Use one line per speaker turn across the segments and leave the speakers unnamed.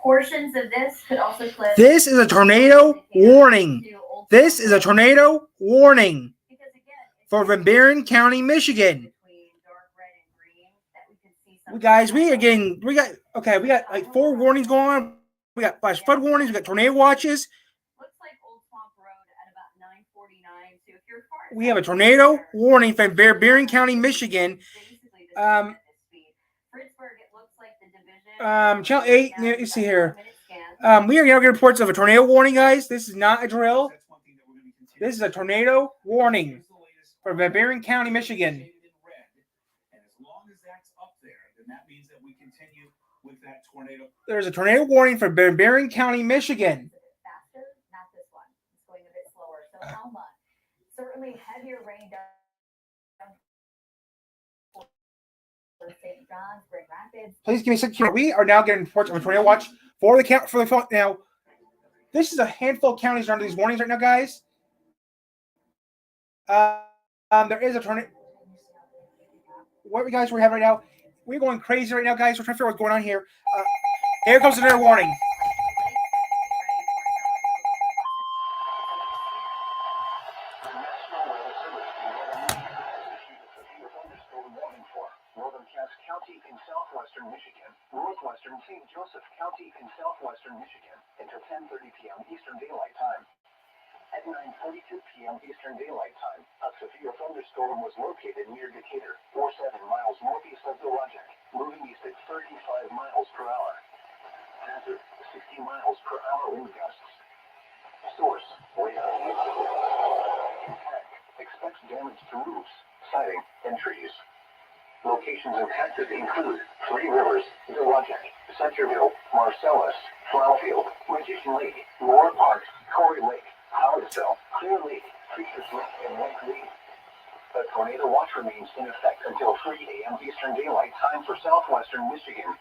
Portions of this could also clip.
This is a tornado warning. This is a tornado warning for Van Buren County, Michigan. Guys, we got like 4 warnings going on. We got flash flood warnings. We got tornado watches.
Looks like Old Swamp Road at about 9:49. So if you're far,
we have a tornado warning for Van Buren County, Michigan.
Fritchburg, it looks like the division.
Channel 8. You see here. We are now getting reports of a tornado warning, guys. This is not a drill. This is a tornado warning for Van Buren County, Michigan. There's a tornado warning for Van Buren County, Michigan.
Faster, not this one. It's going a bit slower. So Alma, certainly heavier rain down for St. John's, Grand Rapids.
Please give me a second. We are now getting reports of a tornado watch for the now. This is a handful of counties under these warnings right now, guys. There is a tornado. What we guys we have right now? We're going crazy right now, guys. We're trying to figure out what's going on here. Here comes another warning.
Northern Cass County in southwestern Michigan, northwestern St. Joseph County in southwestern Michigan until 10:30 p.m. Eastern Daylight Time. At 9:42 p.m. Eastern Daylight Time, a severe thunderstorm was located near Decatur, 47 miles northeast of Dowagiac, moving east at 35 miles per hour. Hazard, 60 miles per hour wind gusts. Source, radar. Impact, expects damage to roofs, siding, and trees. Locations impacted include Three Rivers, Dowagiac, Centerville, Marcellus, Flowerfield, Magician Lake, Lower Park, Corey Lake, Howardsville, Clear Lake, Preachers Lake, and Lake Lee. A tornado watch remains in effect until 3 a.m. Eastern Daylight Time for southwestern Michigan.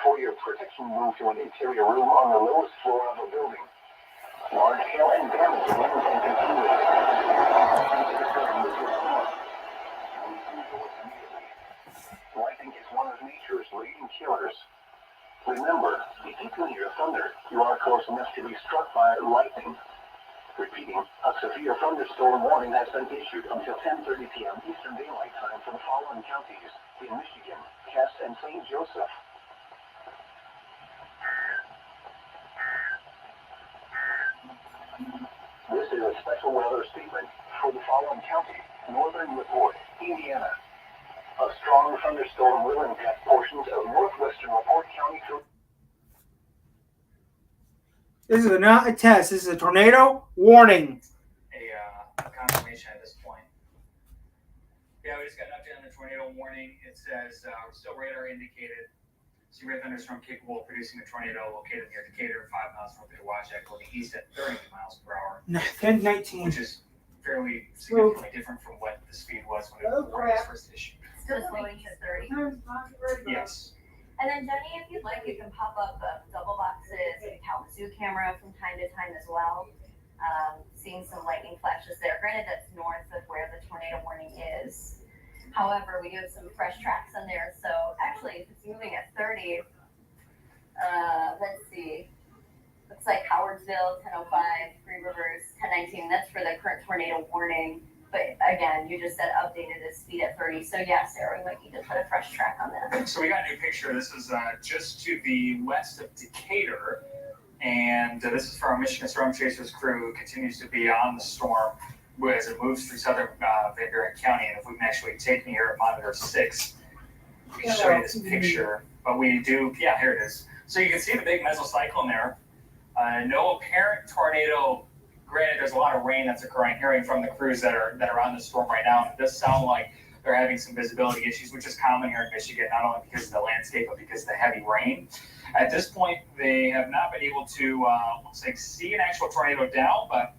For your protection, move to an interior room on the lowest floor of a building. Large hail and damage winds and continuous. Lightning is one of nature's leading killers. Remember, if you can hear thunder, you are close enough to be struck by lightning. Repeating, a severe thunderstorm warning has been issued until 10:30 p.m. Eastern Daylight Time for the following counties in Michigan, Cass, and St. Joseph. This is a special weather statement for the following county, Northern Report, Indiana. A strong thunderstorm will impact portions of northwestern Report County through.
This is not a test. This is a tornado warning.
A confirmation at this point. Yeah, we just got an update on the tornado warning. It says we're still radar indicated. Severe thunderstorm capable of producing a tornado located near Decatur, 5 miles north of Dowagiac, moving east at 30 miles per hour.
10-19.
Which is fairly significantly different from what the speed was when the warning was first issued.
Still slowing to 30.
Yes.
And then, Jenny, if you'd like, you can pop up double boxes and Kalamazoo camera from time to time as well. Seeing some lightning flashes there. Granted, that's north of where the tornado warning is. However, we do have some fresh tracks on there. So actually, if it's moving at 30, let's see. Looks like Howardsville, 10:05, Three Rivers, 10:19. That's for the current tornado warning. But again, you just said updated the speed at 30. So yeah, Sarah, we might need to put a fresh track on that.
So we got a new picture. This is just to the west of Decatur. And this is for our Michigan Storm Chasers crew, who continues to be on the storm as it moves through southern Van Buren County. And if we can actually take me here at monitor 6, we can show you this picture. But we do, yeah, here it is. So you can see the big mesocyclone there. No apparent tornado. Granted, there's a lot of rain that's occurring, hearing from the crews that are on the storm right now. And it does sound like they're having some visibility issues, which is common here in Michigan, not only because of the landscape, but because of the heavy rain. At this point, they have not been able to see an actual tornado down, but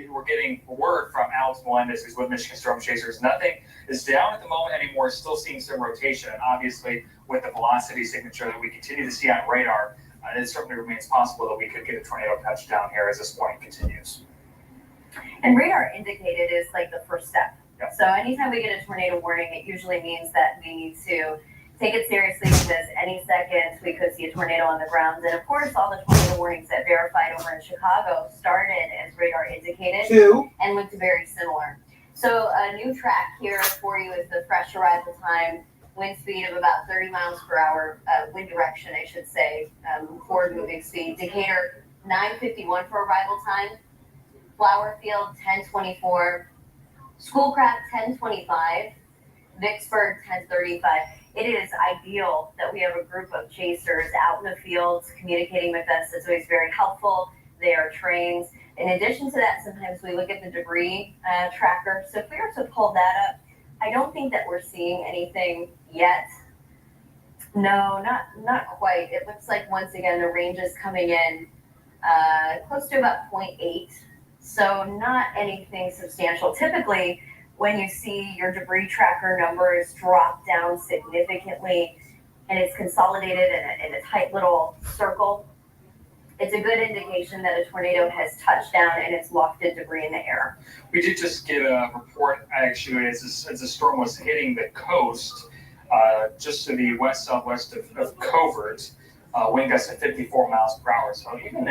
we're getting word from Alex Melendez, who's with Michigan Storm Chasers. Nothing is down at the moment anymore, still seeing some rotation. And obviously, with the velocity signature that we continue to see on radar, it certainly remains possible that we could get a tornado touchdown here as this warning continues.
And radar indicated is like the first step.
Yep.
So anytime we get a tornado warning, it usually means that we need to take it seriously because any second we could see a tornado on the ground. And of course, all the tornado warnings that verified over in Chicago started as radar indicated and looked very similar. So a new track here for you is the fresh arrival time, wind speed of about 30 miles per hour, wind direction, I should say, forward moving speed. Decatur, 9:51 for arrival time. Flower Field, 10:24. Schoolcraft, 10:25. Vicksburg, 10:35. It is ideal that we have a group of chasers out in the fields communicating with us. It's always very helpful. They are trained. In addition to that, sometimes we look at the debris tracker. So if we were to pull that up, I don't think that we're seeing anything yet. No, not quite. It looks like, once again, the range is coming in close to about 0.8. So not anything substantial. Typically, when you see your debris tracker numbers drop down significantly and it's consolidated in a tight little circle, it's a good indication that a tornado has touched down and it's lofted debris in the air.
We did just get a report, actually, as the storm was hitting the coast, just to the west-southwest of Covert, wind gusts at 54 miles per hour. So even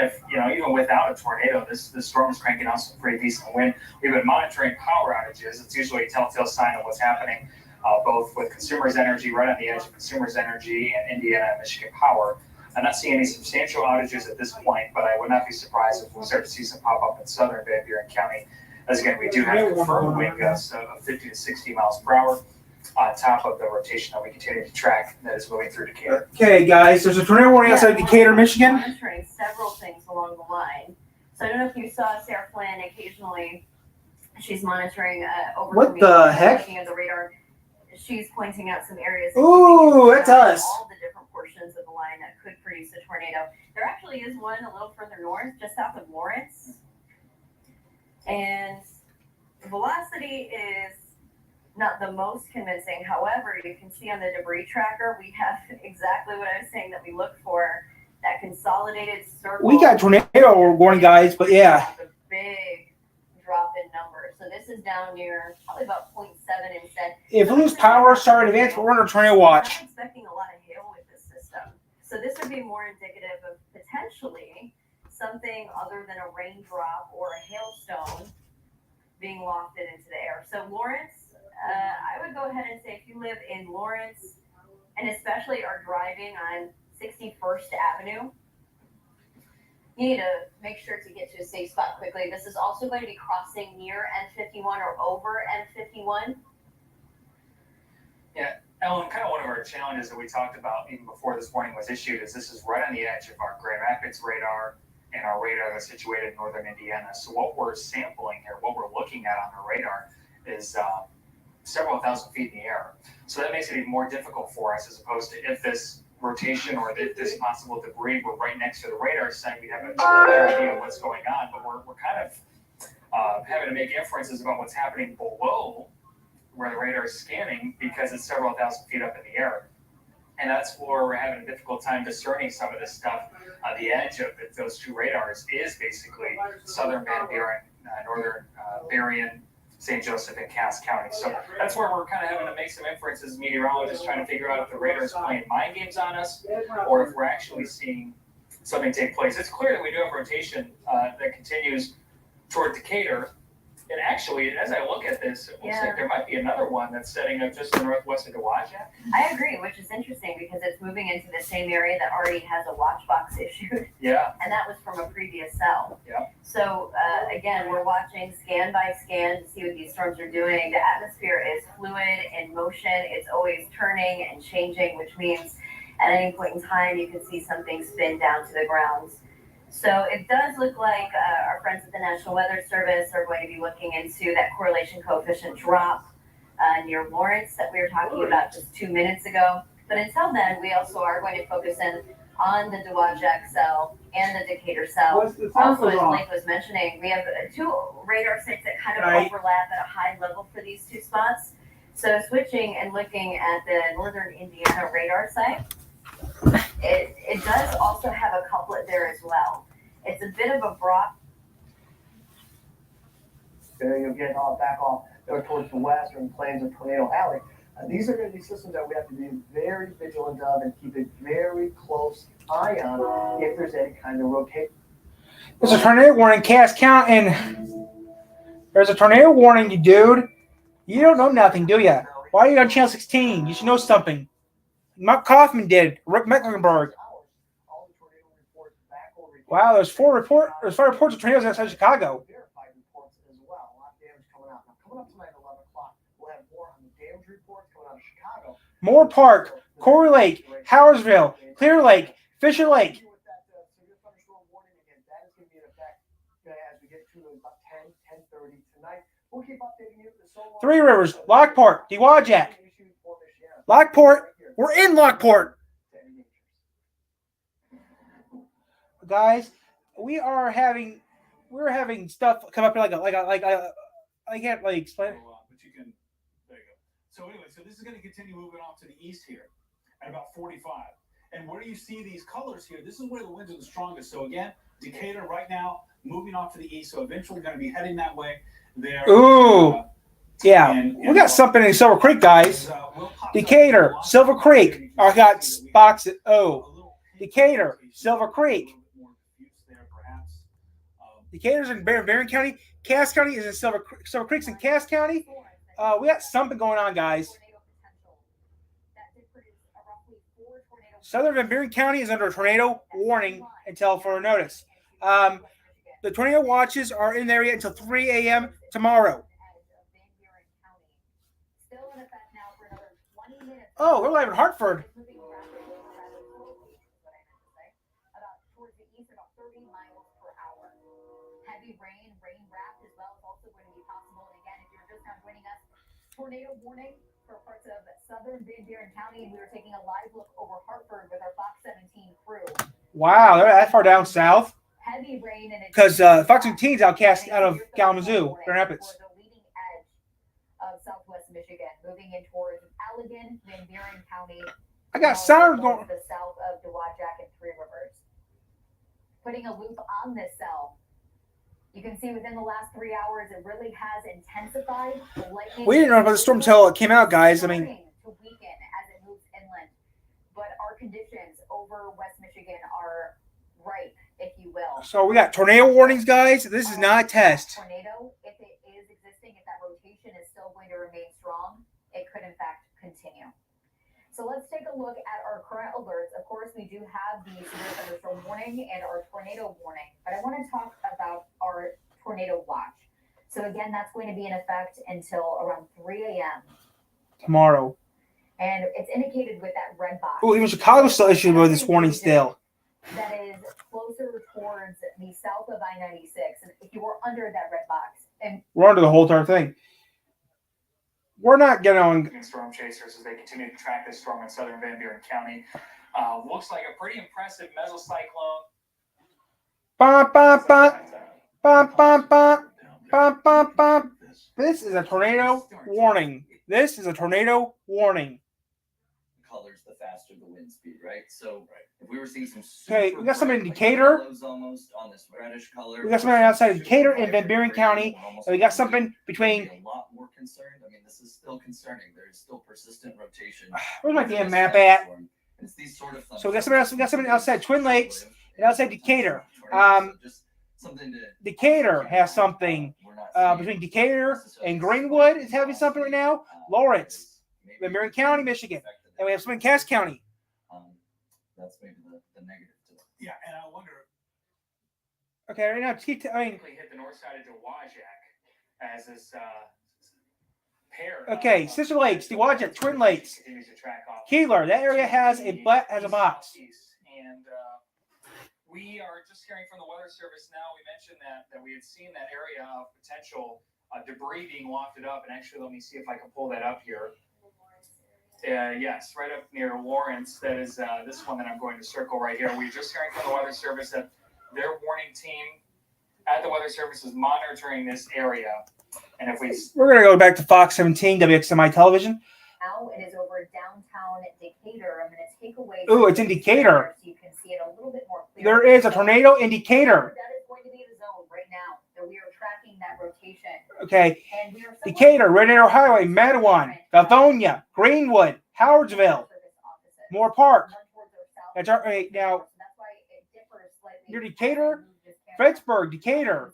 without a tornado, this storm is cranking out some pretty decent wind. We've been monitoring power outages. It's usually a telltale sign of what's happening, both with Consumers Energy, right on the edge of Consumers Energy, and Indiana and Michigan Power. I'm not seeing any substantial outages at this point, but I would not be surprised if we start to see some pop up in southern Van Buren County. As again, we do have confirmed wind gusts of 50 to 60 miles per hour on top of the rotation that we continue to track that is moving through Decatur.
Okay, guys, there's a tornado warning outside Decatur, Michigan.
Monitoring several things along the line. So I don't know if you saw Sarah Flynn. Occasionally, she's monitoring over.
What the heck?
Looking at the radar, she's pointing out some areas.
Ooh, that's us.
All the different portions of the line that could produce a tornado. There actually is one a little further north, just south of Lawrence, and the velocity is not the most convincing. However, you can see on the debris tracker, we have exactly what I was saying that we look for, that consolidated circle.
We got tornado warning, guys, but yeah.
The big drop in numbers. So this is down near probably about 0.7 instead.
If we lose power, sorry in advance, but we're under tornado watch.
I'm expecting a lot of hail with this system. So this would be more indicative of potentially something other than a raindrop or a hailstone being wafted into the air. So Lawrence, I would go ahead and say if you live in Lawrence and especially are driving on 61st Avenue, you need to make sure to get to a safe spot quickly. This is also going to be crossing near N51 or over N51.
Yeah, Ellen, kind of one of our challenges that we talked about even before this warning was issued is this is right on the edge of our Grand Rapids radar and our radar that's situated in northern Indiana. So what we're sampling here, what we're looking at on the radar is several thousand feet in the air. So that makes it even more difficult for us as opposed to if this rotation or if this possible debris were right next to the radar site, we'd have a clear idea of what's going on. But we're kind of having to make inferences about what's happening below where the radar is scanning because it's several thousand feet up in the air. And that's where we're having a difficult time discerning some of this stuff. The edge of those two radars is basically southern Van Buren, northern Berrien, St. Joseph, and Cass County. So that's where we're kind of having to make some inferences as meteorologists, trying to figure out if the radar is playing mind games on us or if we're actually seeing something take place. It's clear that we do have rotation that continues toward Decatur. And actually, as I look at this, it looks like there might be another one that's setting up just in the northwest of Dowagiac.
I agree, which is interesting because it's moving into the same area that already has a watch box issued.
Yeah.
And that was from a previous cell.
Yeah.
So again, we're watching scan by scan to see what these storms are doing. The atmosphere is fluid in motion. It's always turning and changing, which means at any point in time, you can see something spin down to the ground. So it does look like our friends at the National Weather Service are going to be looking into that correlation coefficient drop near Lawrence that we were talking about just 2 minutes ago. But until then, we also are going to focus in on the Dowagiac cell and the Decatur cell. Also, as Blake was mentioning, we have two radar sites that kind of overlap at a high level for these two spots. So switching and looking at the northern Indiana radar site, it does also have a couplet there as well. It's a bit of a broad.
There you'll get back off there towards the western plains of Tornado Alley.
These are going to be systems that we have to be very vigilant of and keep a very close eye on if there's any kind of rotation.
There's a tornado warning, Cass County, and there's a tornado warning, you dude. You don't know nothing, do you? Why are you on Channel 16? You should know something. Mark Kaufman did. Rick Mecklenburg. Wow, there's five reports of tornadoes outside Chicago.
Verified reports as well. A lot of damage coming out. Now, coming up tonight at 11 o'clock, we'll have more on the damage reports coming out of Chicago.
Moore Park, Corey Lake, Howersville, Clear Lake, Fisher Lake.
With that severe thunderstorm warning again, that is going to be in effect as we get to about 10:30 tonight. We'll keep updating you.
Three Rivers, Lockport, Dewajak. Lockport, we're in Lockport. Guys, we're having stuff come up here I can't like explain it.
But you can, there you go. So anyway, so this is going to continue moving off to the east here at about 45. And where do you see these colors here? This is where the winds are the strongest. So again, Decatur right now moving off to the east. So eventually going to be heading that way. There.
Ooh. Yeah, we got something in Silver Creek, guys. Decatur, Silver Creek. I got box at O. Decatur, Silver Creek. Decatur's in Barron County. Cass County is in Silver Creek's in Cass County. We got something going on, guys. Southern Van Buren County is under a tornado warning until further notice. The tornado watches are in the area until 3 a.m. tomorrow. Oh, we're live in Hartford.
Tornado warning for parts of southern Van Buren County, and we were taking a live look over Hartford with our Fox 17 crew.
Wow, they're that far down south.
Heavy rain and
because Fox 17's out of Kalamazoo, Grand Rapids.
The leading edge of southwest Michigan, moving in towards Allegan, Van Buren County.
I got sound going.
The south of Dewajak and Three Rivers. Putting a loop on this cell. You can see within the last 3 hours, it really has intensified.
We didn't know about the storm until it came out, guys. I mean,
to weaken as it moves inland, but our conditions over West Michigan are ripe, if you will.
So we got tornado warnings, guys. This is not a test.
Tornado, if it is existing, if that rotation is still going to remain strong, it could in fact continue. So let's take a look at our current alerts. Of course, we do have the severe thunderstorm warning and our tornado warning, but I want to talk about our tornado watch. So again, that's going to be in effect until around 3 a.m.
tomorrow.
And it's indicated with that red box.
Oh, even Chicago still issued with this warning still.
That is closer towards the south of I-96. And if you were under that red box, and
we're under the whole entire thing. We're not getting on.
Storm chasers as they continue to track this storm in southern Van Buren County. Looks like a pretty impressive mesocyclone.
Bum, bum, bum. Bum, bum, bum. Bum, bum, bum. This is a tornado warning. This is a tornado warning.
Colors, the faster the wind speed, right? So if we were seeing some
okay, we got something in Decatur.
Almost on this reddish color.
We got something outside of Decatur and Van Buren County. And we got something between.
A lot more concerned. I mean, this is still concerning. There's still persistent rotation.
Where's my damn map at?
It's these sort of
so we got something else. We got something outside Twin Lakes and outside Decatur.
Just something to.
Decatur has something between Decatur and Greenwood is having something right now. Lawrence, Van Buren County, Michigan, and we have something in Cass County.
That's maybe the negative to it.
Yeah, and I wonder.
Okay, right now,
Hit the north side of Dewajak as this pair.
Okay, Sister Lakes, Dewajak, Twin Lakes, Keeler. That area has a box.
And we are just hearing from the Weather Service now. We mentioned that we had seen that area of potential debris being wafted up, and actually, let me see if I can pull that up here. Yes, right up near Lawrence. That is this one that I'm going to circle right here. We're just hearing from the Weather Service that their warning team at the Weather Service is monitoring this area. And if
we're going to go back to Fox 17, WXMI television.
Now it is over downtown Decatur. I'm going to take away.
Ooh, it's in Decatur.
So you can see it a little bit more clearly.
There is a tornado in Decatur.
That is going to be the zone right now that we are tracking that rotation.
Okay.
And we are somewhat-
Decatur, Red Arrow Highway, Madawan, Livonia, Greenwood, Howardsville, Moore Park. That's all right. Now, near Decatur, Fredericksburg, Decatur.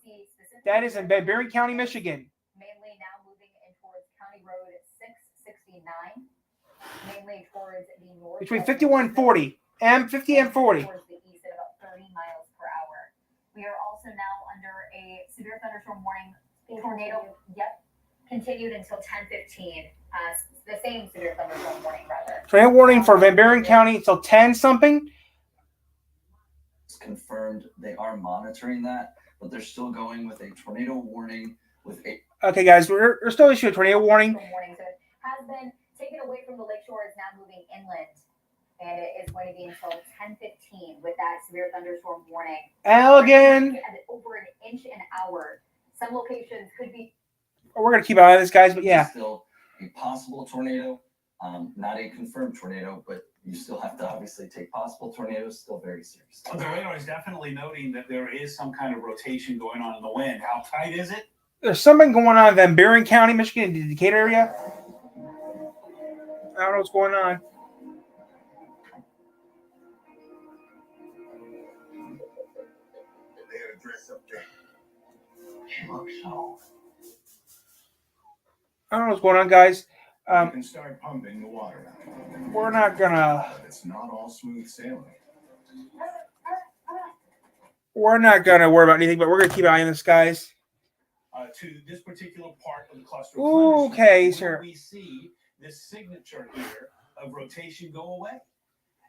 That is in Van Buren County, Michigan.
Mainly now moving in towards County Road 669, mainly towards the north.
Between 51 and 40. M50 and 40.
Towards the east at about 30 miles per hour. We are also now under a severe thunderstorm warning. Tornado, continued until 10:15. The same severe thunderstorm warning, rather.
Tornado warning for Van Buren County until 10 something.
It's confirmed they are monitoring that, but they're still going with a tornado warning with a.
Okay, guys, we're still issuing a tornado warning.
Warning, so it has been taken away from the lakeshore. It's now moving inland, and it is going to be until 10:15 with that severe thunderstorm warning.
Elgin.
At over an inch an hour. Some locations could be.
We're gonna keep an eye on this, guys, but yeah.
Still a possible tornado, not a confirmed tornado, but you still have to obviously take possible tornadoes still very seriously.
The radar is definitely noting that there is some kind of rotation going on in the wind. How tight is it?
There's something going on in Van Buren County, Michigan, the Decatur area. I don't know what's going on.
They had a dress up there. She looks so.
I don't know what's going on, guys.
You can start pumping the water out.
We're not gonna.
But it's not all smooth sailing.
We're not gonna worry about anything, but we're gonna keep an eye on this, guys.
To this particular part of the cluster.
Ooh, okay, sure.
We see this signature here of rotation go away.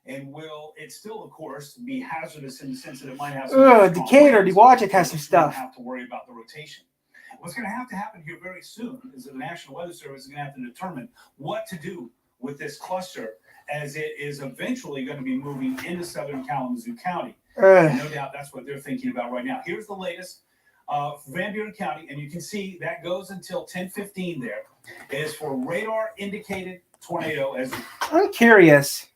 And will it still, of course, be hazardous in the sense that it might have some.
Decatur, Dewatchek has some stuff.
Have to worry about the rotation. What's going to have to happen here very soon is that the National Weather Service is going to have to determine what to do with this cluster as it is eventually going to be moving into southern Kalamazoo County. And no doubt that's what they're thinking about right now. Here's the latest. Van Buren County, and you can see that goes until 10:15 there. It is for radar indicated tornado as
I'm curious.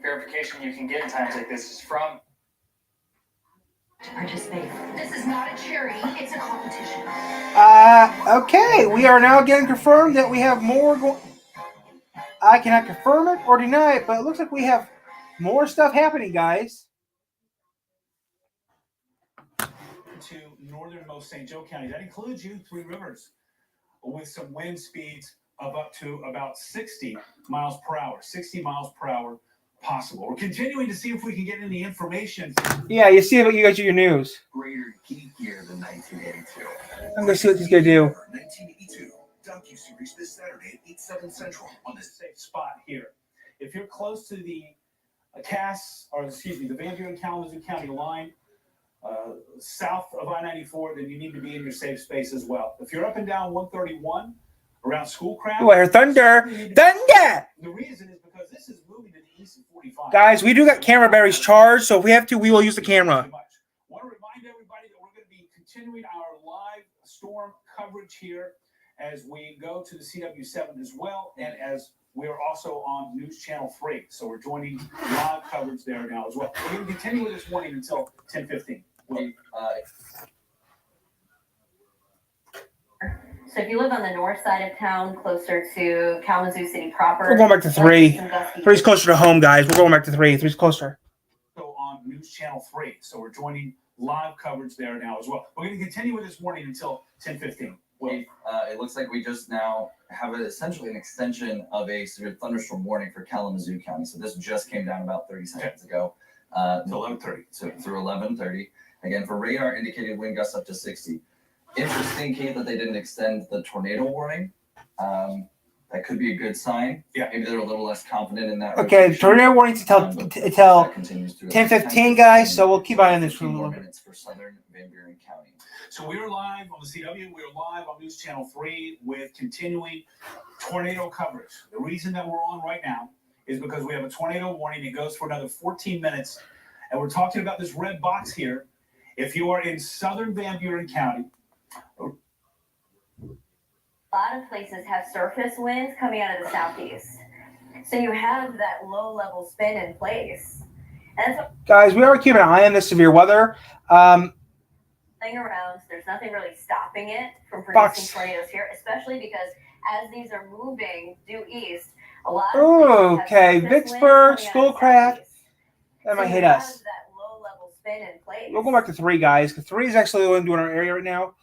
Verification you can get in times like this is from.
To participate. This is not a charity, it's a competition.
Okay, we are now getting confirmed that we have more going. I cannot confirm it or deny it, but it looks like we have more stuff happening, guys.
to northernmost St. Joe County. That includes you, Three Rivers, with some wind speeds of up to about 60 miles per hour. 60 miles per hour possible. We're continuing to see if we can get any information.
Yeah, you see what you got your news.
Greater geekier than 1982.
I'm gonna see what he's gonna do.
1982 docu-series this Saturday at 8/7 Central on
The safe spot here. If you're close to the the Van Buren Kalamazoo County line, south of I-94, then you need to be in your safe space as well. If you're up and down 131 around Schoolcraft,
Oh, I heard thunder! Thunder!
the reason is because this is moving to the east of 45.
Guys, we do got camera batteries charged, so if we have to, we will use the camera.
I want to remind everybody that we're going to be continuing our live storm coverage here as we go to the CW7 as well, and as we are also on News Channel 3. So we're joining live coverage there now as well. We're going to continue with this warning until 10:15.
So if you live on the north side of town, closer to Kalamazoo City proper,
We're going back to 3.
Sandusky-
3's closer to home, guys. We're going back to 3. 3's closer.
So on News Channel 3. So we're joining live coverage there now as well. We're going to continue with this warning until 10:15.
It looks like we just now have essentially an extension of a severe thunderstorm warning for Kalamazoo County. So this just came down about 30 seconds ago.
It's 11:30.
So through 11:30. Again, for radar indicated wind gusts up to 60. Interesting, Kate, that they didn't extend the tornado warning. That could be a good sign.
Yeah.
Maybe they're a little less confident in that.
Okay,
rotation.
tornado warning to tell
But
until
that continues through
10:15, guys. So we'll keep an eye on this for a
15 more
little bit.
minutes for southern Van Buren County.
So we're live on the CW. We're live on News Channel 3 with continuing tornado coverage. The reason that we're on right now is because we have a tornado warning. It goes for another 14 minutes. And we're talking about this red box here. If you are in southern Van Buren County,
A lot of places have surface winds coming out of the southeast. So you have that low level spin in place. And that's what
Guys, we are keeping an eye on this severe weather.
playing around. There's nothing really stopping it from producing
Fox.
tornadoes here, especially because as these are moving due east, a lot of places have
Okay,
surface
Vicksburg,
winds coming out of
Schoolcraft.
southeast.
That might
So
hit
you have
us.
that low-level spin in place.
We'll go back to 3, guys, because 3 is actually the one doing our area right now.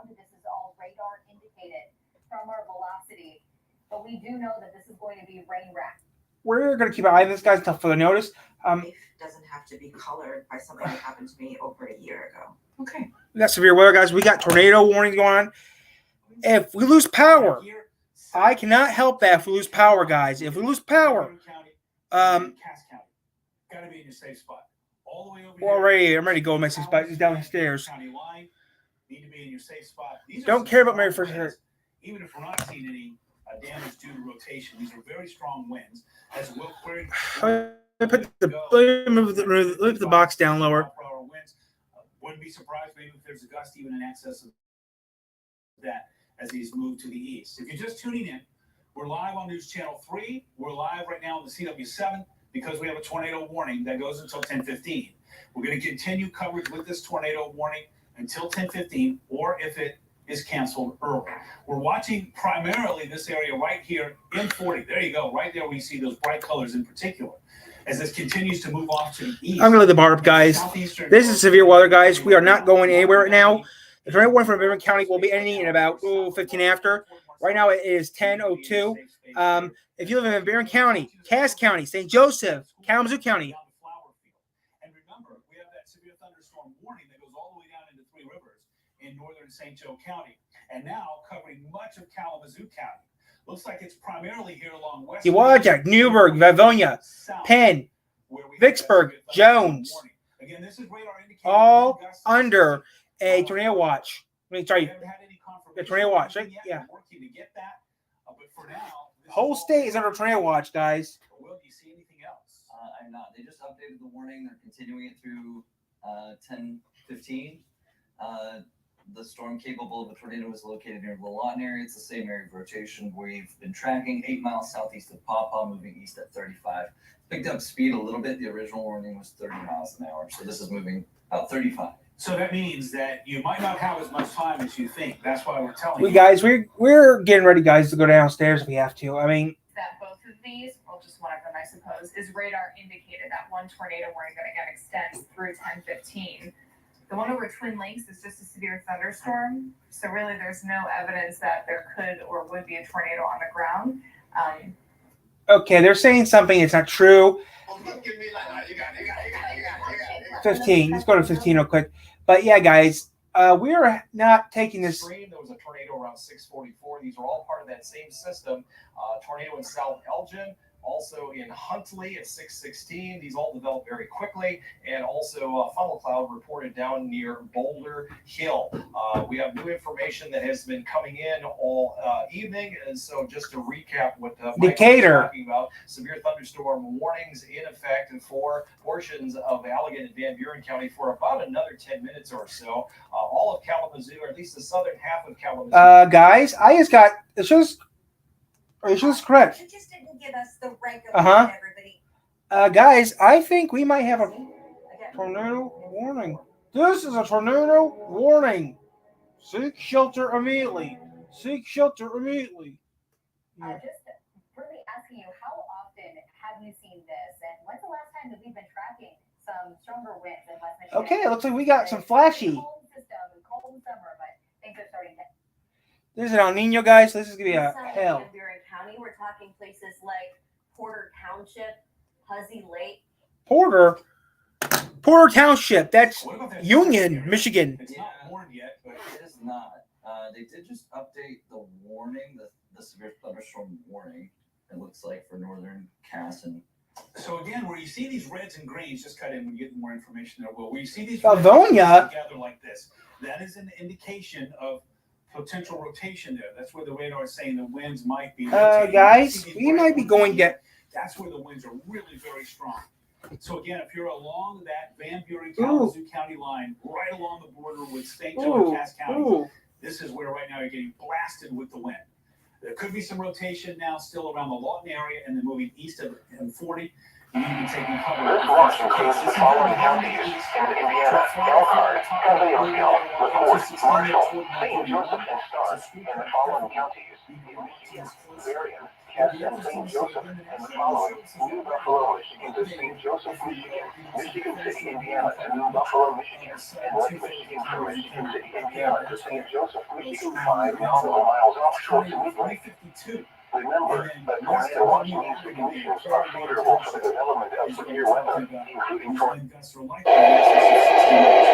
This is all radar indicated from our velocity, but we do know that this is going to be rain wrapped.
We're going to keep an eye on this, guys, until further notice.
Life doesn't have to be colored by something that happened to me over a year ago. Okay.
We got severe weather, guys. We got tornado warnings going on. If we lose power, I cannot help that if we lose power, guys. If we lose power,
Cass County. Gotta be in your safe spot. All the way over
well,
here.
I'm ready to go. My safe spot is downstairs.
County line. Need to be in your safe spot. These are
Don't
some
care about my
strong
refrigerator.
winds. Even if we're not seeing any damage due to rotation, these are very strong winds. As Will queried,
Let me move the box down lower.
winds. Wouldn't be surprised maybe if there's a gust even in excess of that as these move to the east. If you're just tuning in, we're live on News Channel 3. We're live right now on the CW7 because we have a tornado warning that goes until 10:15. We're going to continue coverage with this tornado warning until 10:15, or if it is canceled early. We're watching primarily this area right here in 40. There you go. Right there we see those bright colors in particular. As this continues to move off to the east.
I'm going to let the bar up, guys. This is severe weather, guys. We are not going anywhere right now. The tornado warning from Bibbert County will be ending in about 15 after. Right now it is 10:02. If you live in Barron County, Cass County, St. Joseph, Kalamazoo County.
And remember, we have that severe thunderstorm warning that goes all the way down into Three Rivers in northern St. Joe County, and now covering much of Kalamazoo County. Looks like it's primarily here along west.
Ewajak, Newburgh, Livonia, Penn, Vicksburg, Jones.
Again, this is radar indicating
all
wind gusts
under a tornado watch. I mean,
We
sorry,
haven't had any confirmation
the tornado watch, right?
yet.
Yeah.
We're working to get that, but for now, this
Whole
all
state is under tornado watch, guys.
Will, do you see anything else?
I'm not. They just updated the warning. They're continuing it through 10:15. The storm capable of a tornado is located near the Lawton area. It's the same area of rotation we've been tracking, 8 miles southeast of Pawpaw, moving east at 35. Picked up speed a little bit. The original warning was 30 miles an hour, so this is moving about 35.
So that means that you might not have as much time as you think. That's why we're telling
We
you.
guys, we're getting ready, guys, to go downstairs if we have to. I mean,
That both of these, well, just one of them, I suppose, is radar indicated. That one tornado warning that again extends through 10:15. The one over Twin Lakes is just a severe thunderstorm. So really, there's no evidence that there could or would be a tornado on the ground.
okay, they're saying something. It's not true. 15. Let's go to 15 real quick. But yeah, guys, we are not taking this.
There was a tornado around 6:44. These are all part of that same system. Tornado in South Elgin, also in Huntley at 6:16. These all developed very quickly, and also funnel cloud reported down near Boulder Hill. We have new information that has been coming in all evening, and so just to recap what Mike was
Decatur.
talking about, severe thunderstorm warnings in effect for portions of Allegan and Van Buren County for about another 10 minutes or so. All of Kalamazoo, or at least the southern half of Kalamazoo.
Guys, I just got. It shows. It shows correct.
You just didn't give us the regular
Uh-huh.
one, everybody.
Guys, I think we might have a tornado warning. This is a tornado warning. Seek shelter immediately. Seek shelter immediately.
Just really asking you, how often have you seen this? And when's the last time that we've been tracking some stronger winds in West Michigan?
Okay, it looks like we got some flashy.
Cold system, cold summer, but things are starting to.
This is an El Nino, guys. This is gonna be a
Inside
hell.
Van Buren County, we're talking places like Porter Township, Huzzy Lake.
Porter Township. That's
What about that
Union,
area?
Michigan.
It's not warned yet, but
It is not. They did just update the warning, the severe thunderstorm warning. It looks like for northern Cass and
so again, where you see these reds and greens, just cut in when you get more information there. Will, where you see these
Livonia.
together like this, that is an indication of potential rotation there. That's where the radar is saying the winds might be. rotating.
Guys,
You see these
we
red
might be
ones
going
here,
to.
That's where the winds are really very strong. So again, if you're along that Van Buren Kalamazoo County line, right along the border with St. Joe and Cass County, this is where right now you're getting blasted with the wind. There could be some rotation now still around the Lawton area and then moving east of 40. you need to be taking cover.
This
If
launch
that's the
includes
case.
the
This is
following
gonna be
counties:
east.
Indiana, Elkhart, Convalesville, LaPorte, Marshall, St. Joseph, and Stark, and the following counties: in Michigan, Marion, Kess, and St. Joseph, and the following: New Buffalo, Michigan to St. Joseph, Michigan, Michigan City, Indiana to New Buffalo, Michigan, and West Michigan from Michigan City, Indiana to St. Joseph, Michigan, 5 nautical miles offshore to Meat Lake.
352.
Remember that tornado watch means the conditions are favorable for the development of severe weather, including tornadoes.
Wind gusts are likely in excess of 60 miles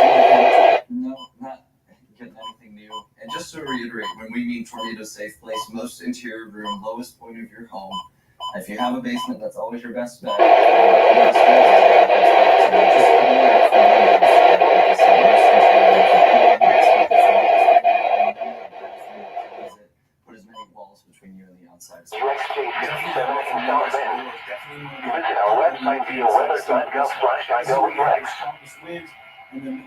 per hour.
No, not getting anything new. And just to reiterate, when we mean tornado safe place, most interior room, lowest point of your home. If you have a basement, that's always your best bet. Put as many walls between you and the outside.
UXJ57 in South Bend. Visit our website via weather.gov/IWX.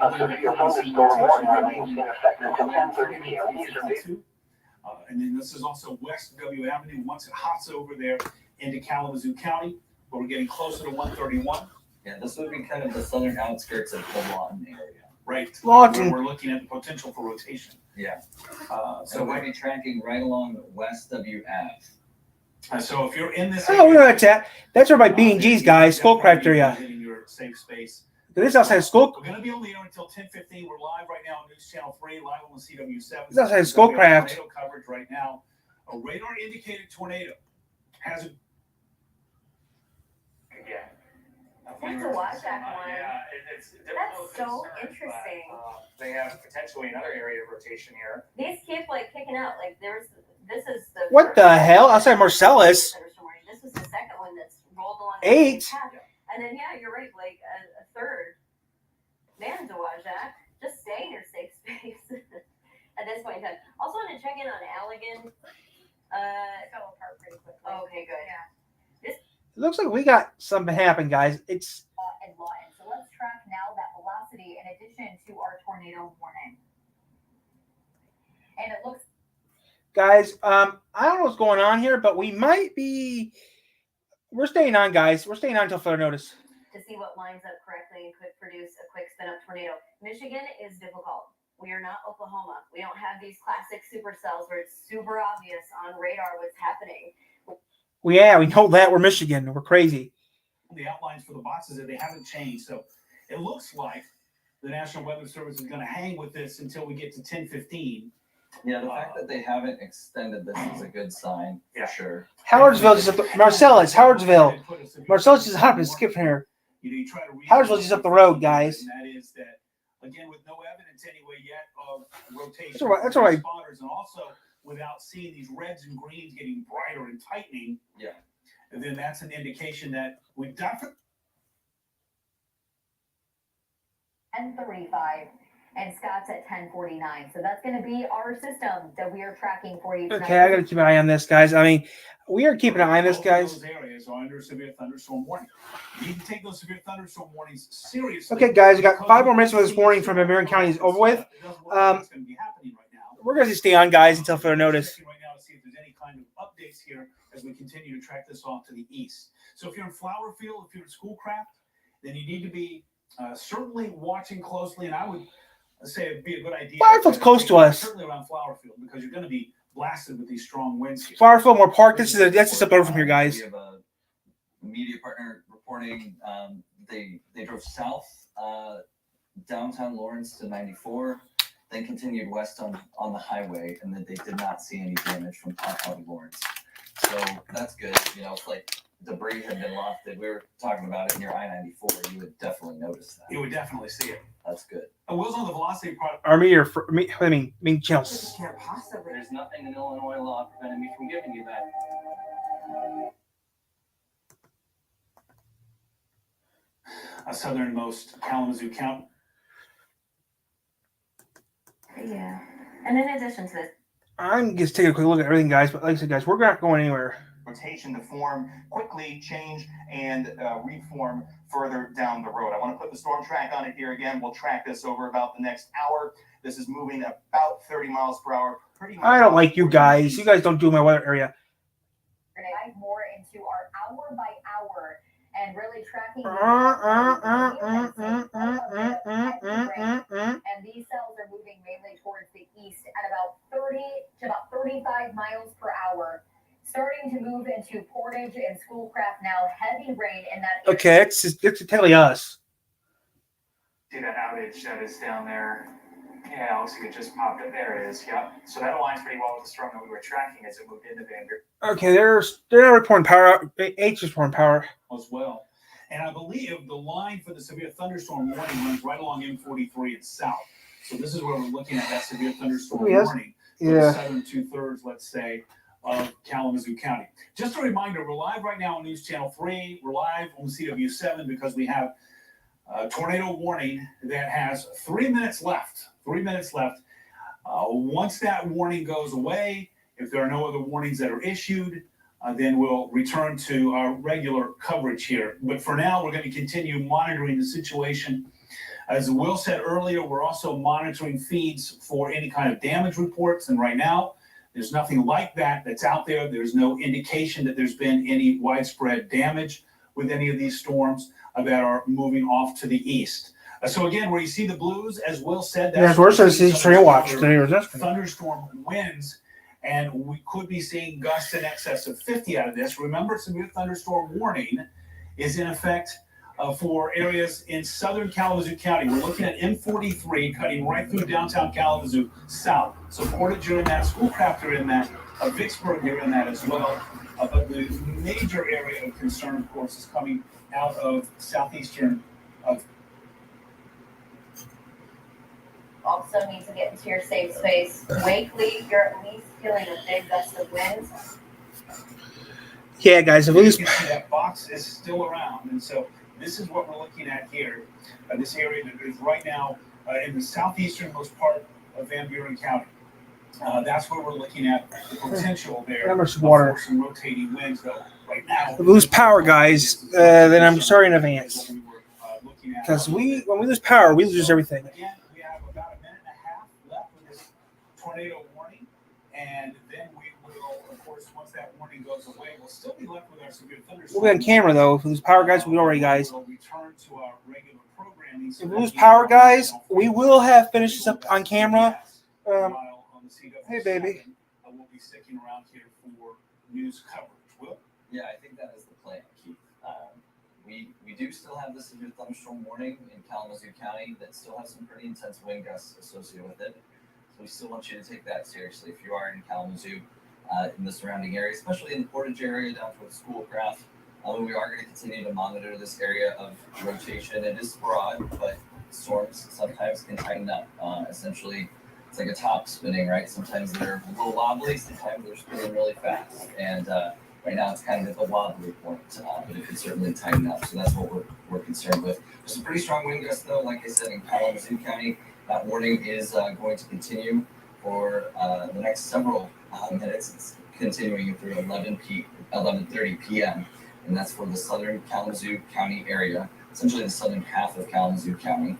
A severe thunderstorm warning remains in effect until 10:30 p.m. Eastern Daylight.
And then this is also West W Avenue. Once it hops over there into Kalamazoo County, where we're getting closer to 131.
Yeah, this would be kind of the southern outskirts of the Lawton area.
Right.
Lawton.
We're looking at the potential for rotation.
Yeah.
So
So we're be tracking right along West W Ave.
so if you're in this
Oh, we know that's that. That's where my B&G's, guys. Schoolcraft area.
In your safe space.
This is outside of school.
We're going to be on the air until 10:15. We're live right now on News Channel 3, live on the CW7.
This is outside of Schoolcraft.
Tornado coverage right now. A radar indicated tornado has a
Again.
That's a watch that one.
Yeah, it's
That's so
concern,
interesting.
but, they have potentially another area of rotation here.
These keep like kicking out. Like this is the.
What the hell? Outside Marcellus.
This is the second one that's rolled along.
8.
And then yeah, you're right. Like a third. Man, Dawajak, just stay in your safe space at this point in time. Also want to check in on Allegan.
Fell apart pretty quickly.
Okay, good.
Yeah.
It looks like we got something happen, guys. It's
And Lawton. So let's track now that velocity in addition to our tornado warning. And it looks
guys. I don't know what's going on here, but we might be. We're staying on, guys. We're staying on until further notice.
To see what lines up correctly and could produce a quick spin up tornado. Michigan is difficult. We are not Oklahoma. We don't have these classic supercells where it's super obvious on radar what's happening.
Yeah, we know that. We're Michigan. We're crazy.
the outlines for the boxes that they haven't changed. So it looks like the National Weather Service is going to hang with this until we get to 10:15.
Yeah, the fact that they haven't extended this is a good sign, for sure.
Howardsville just up the, Marcellus, Howardsville. Marcellus is hopping and skipping here.
You try to
Howardsville's just up the road, guys.
And that is that, again, with no evidence anyway yet of rotation.
That's all right. That's all right.
Spotters, and also without seeing these reds and greens getting brighter and tightening.
Yeah.
And then that's an indication that we definitely.
10:35, and Scott's at 10:49. So that's going to be our system that we are tracking for you tonight.
Okay, I got to keep an eye on this, guys. I mean, we are keeping an eye on this, guys.
Those areas are under severe thunderstorm warning. You need to take those severe thunderstorm warnings seriously.
Okay, guys, we got 5 more minutes for this warning from Marion County is over with.
What's going to be happening right now.
We're going to stay on, guys, until further notice.
Right now to see if there's any kind of updates here as we continue to track this off to the east. So if you're in Flowerfield, if you're in Schoolcraft, then you need to be certainly watching closely, and I would say it'd be a good idea.
Flowerfield's close to us.
Certainly around Flowerfield, because you're going to be blasted with these strong winds here.
Flowerfield, Moore Park. That's just up the road from here, guys.
We have a media partner reporting they drove south downtown Lawrence to 94, then continued west on the highway, and then they did not see any damage from out of Lawrence. So that's good. You know, if like debris had been lofted, we were talking about it near I-94, you would definitely notice that.
You would definitely see it.
That's good.
Wheels on the velocity part.
Army or I mean, channels.
Can't possibly.
There's nothing in Illinois law preventing me from giving you that.
A southernmost Kalamazoo County.
Yeah. And in addition to this,
I'm just taking a quick look at everything, guys. But like I said, guys, we're not going anywhere.
Rotation to form quickly, change, and reform further down the road. I want to put the storm track on it here again. We'll track this over about the next hour. This is moving about 30 miles per hour. Pretty much.
I don't like you guys. You guys don't do my weather area.
We're going to dive more into our hour by hour and really tracking and these cells are moving mainly towards the east at about 30 to about 35 miles per hour. Starting to move into Portage and Schoolcraft now. Heavy rain in that area.
Okay, it's totally us.
See that outage that is down there? Yeah, it looks like it just popped up. There it is. Yep. So that aligns pretty well with the storm that we were tracking as it moved into Van Buren.
Okay, they're reporting power. H is reporting power
as well. And I believe the line for the severe thunderstorm warning runs right along M43 and south. So this is where we're looking at that severe thunderstorm warning for the southern 2/3, let's say, of Kalamazoo County. Just a reminder, we're live right now on News Channel 3. We're live on CW7 because we have a tornado warning that has 3 minutes left. 3 minutes left. Once that warning goes away, if there are no other warnings that are issued, then we'll return to our regular coverage here. But for now, we're going to continue monitoring the situation. As Will said earlier, we're also monitoring feeds for any kind of damage reports. And right now, there's nothing like that that's out there. There's no indication that there's been any widespread damage with any of these storms that are moving off to the east. So again, where you see the blues, as Will said, that's
we're supposed to see watch today.
Thunderstorm winds, and we could be seeing gusts in excess of 50 out of this. Remember, severe thunderstorm warning is in effect for areas in southern Kalamazoo County. We're looking at M43 cutting right through downtown Kalamazoo south. So Portage are in that, Schoolcraft are in that, Vicksburg are in that as well. But the major area of concern, of course, is coming out of southeastern of.
Also need to get into your safe space. Wakely, you're at least feeling a big gust of winds.
Yeah, guys, at least
That box is still around, and so this is what we're looking at here. This area that is right now in the southeasternmost part of Van Buren County. That's where we're looking at the potential there.
How much water?
For some rotating winds, though. Right now,
if we lose power, guys, then I'm sorry in advance. Because when we lose power, we lose everything.
Again, we have about a minute and a half left with this tornado warning, and then we will, of course, once that warning goes away, we'll still be left with our severe thunderstorm.
We'll be on camera though. If we lose power, guys, we'll already, guys.
We'll return to our regular programming.
If we lose power, guys, we will have finished this up on camera. Hey, baby.
We'll be sticking around here for news coverage. Will?
Yeah, I think that is the plan, Keith. We do still have the severe thunderstorm warning in Kalamazoo County that still has some pretty intense wind gusts associated with it. So we still want you to take that seriously if you are in Kalamazoo, in the surrounding area, especially in the Portage area down towards Schoolcraft. We are going to continue to monitor this area of rotation. It is broad, but storms sometimes can tighten up. Essentially, it's like a top spinning, right? Sometimes they're a little wobbly, sometimes they're spinning really fast. And right now it's kind of at the wobbly point, but it could certainly tighten up. So that's what we're concerned with. There's some pretty strong wind gusts, though. Like I said, in Kalamazoo County, that warning is going to continue for the next several minutes. It's continuing through 11:30 p.m. And that's for the southern Kalamazoo County area, essentially the southern half of Kalamazoo County.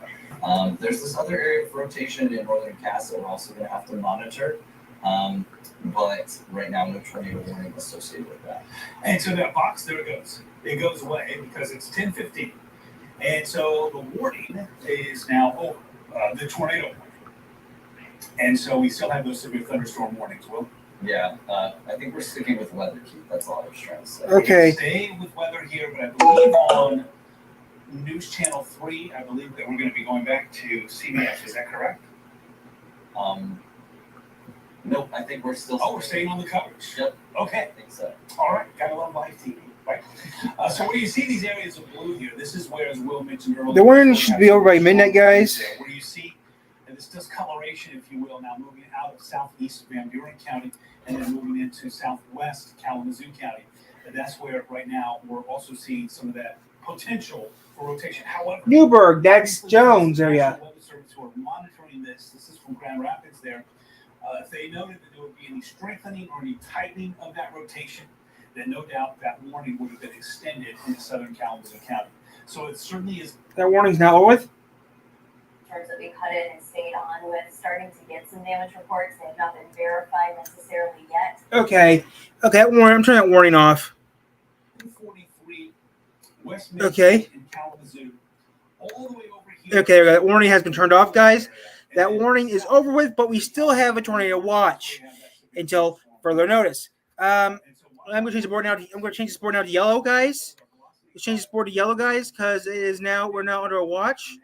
There's this other area of rotation in northern Cass that we're also going to have to monitor. But right now, no tornado warning associated with that.
And so that box, there it goes. It goes away because it's 10:15. And so the warning is now over, the tornado warning. And so we still have those severe thunderstorm warnings, Will?
Yeah, I think we're sticking with weather, Keith. That's all I was trying to say.
Okay.
Stay with weather here, but I believe on News Channel 3, I believe that we're going to be going back to CBS. Is that correct?
Nope, I think we're still.
Oh, we're staying on the coverage.
Yep.
Okay.
I think so.
All right. Gotta love live TV, right? So where you see these areas of blue here, this is where, as Will mentioned earlier,
The warning should be over by midnight, guys.
Where you see this discoloration, if you will, now moving out of southeast Van Buren County and then moving into southwest Kalamazoo County. And that's where right now we're also seeing some of that potential for rotation. However,
Newburgh, that's Jones area.
Weather Service who are monitoring this. This is from Grand Rapids there. If they noted that there would be any strengthening or any tightening of that rotation, then no doubt that warning would have been extended into southern Kalamazoo County. So it certainly is.
That warning's now over with.
In terms of we cut in and stayed on with, starting to get some damage reports. They have not been verified necessarily yet.
Okay. Okay, I'm turning that warning off.
243 West
Okay.
Michigan and Kalamazoo, all the way over here.
Okay, that warning has been turned off, guys. That warning is over with, but we still have a tornado watch until further notice. I'm going to change the board now. I'm going to change this board now to yellow, guys. Let's change this board to yellow, guys, because we're now under a watch.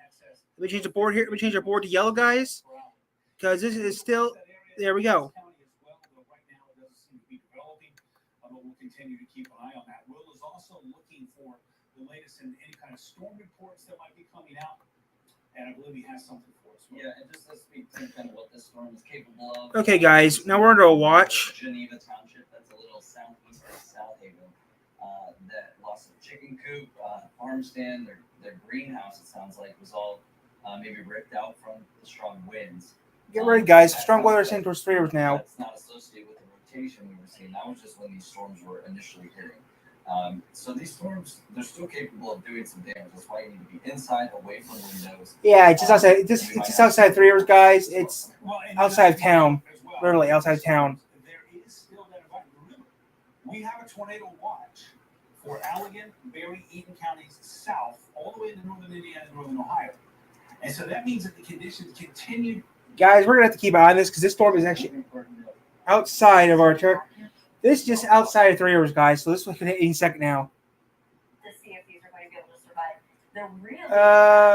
Let me change the board here. Let me change our board to yellow, guys, because this is still. There we go.
We'll continue to keep an eye on that. Will is also looking for the latest in any kind of storm reports that might be coming out, and I believe he has something for us.
Yeah, and just to speak to kind of what this storm is capable of.
Okay, guys, now we're under a watch.
Geneva Township, that's a little southeast of South Haven. That lost a chicken coop, farm stand, their greenhouse, it sounds like, was all maybe ripped out from the strong winds.
Get ready, guys. Strong weather is heading towards 3 hours now.
That's not associated with the rotation we were seeing. That was just when these storms were initially hitting. So these storms, they're still capable of doing some damage. That's why you need to be inside, away from windows.
Yeah, it's just outside. It's just outside 3 hours, guys. It's outside of town. Literally outside of town.
There is still that environment. Remember, we have a tornado watch for Allegan, Berry, Eaton counties south, all the way into northern Indiana and northern Ohio. And so that means that the conditions continue.
Guys, we're going to have to keep an eye on this because this storm is actually outside of our turf. This is just outside of 3 hours, guys. So this one can hit any second now.
To see if these are going to be able to survive. They're really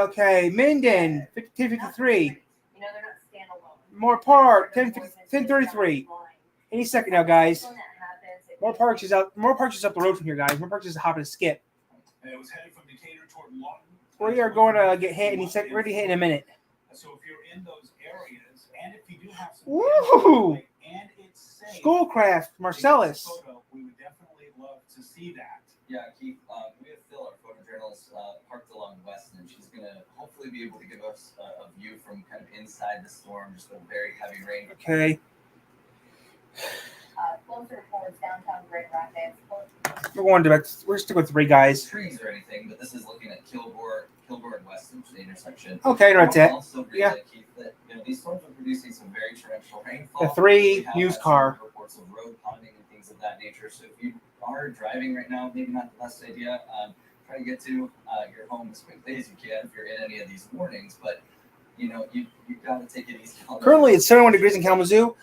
Okay, Minden, 1053.
You know, they're not standalone.
Moore Park, 1033. Any second now, guys. Moore Park's is up the road from here, guys. Moore Park's is a hop and a skip.
And it was headed from Decatur toward Lawton.
We are going to get hit any second. We're going to hit in a minute.
So if you're in those areas, and if you do have some
Woo!
and it's safe,
Schoolcraft, Marcellus.
photo, we would definitely love to see that.
Yeah, Keith, we have Phil, our photojournalist, parked along Weston, and she's going to hopefully be able to give us a view from kind of inside the storm, just a very heavy rain.
Okay.
Closer towards downtown Grand Rapids.
We're sticking with 3 guys.
Trees or anything, but this is looking at Kilgore and Weston, the intersection.
Okay, that's it.
Also
Yeah.
Keith, that these storms are producing some very torrential rainfall.
The 3
We have
used
had
car.
some reports of road ponding and things of that nature. So if you are driving right now, maybe not the best idea. Try to get to your home as quickly as you can if you're in any of these warnings. But you've got to take it easy.
Currently, it's 71 degrees in Kalamazoo.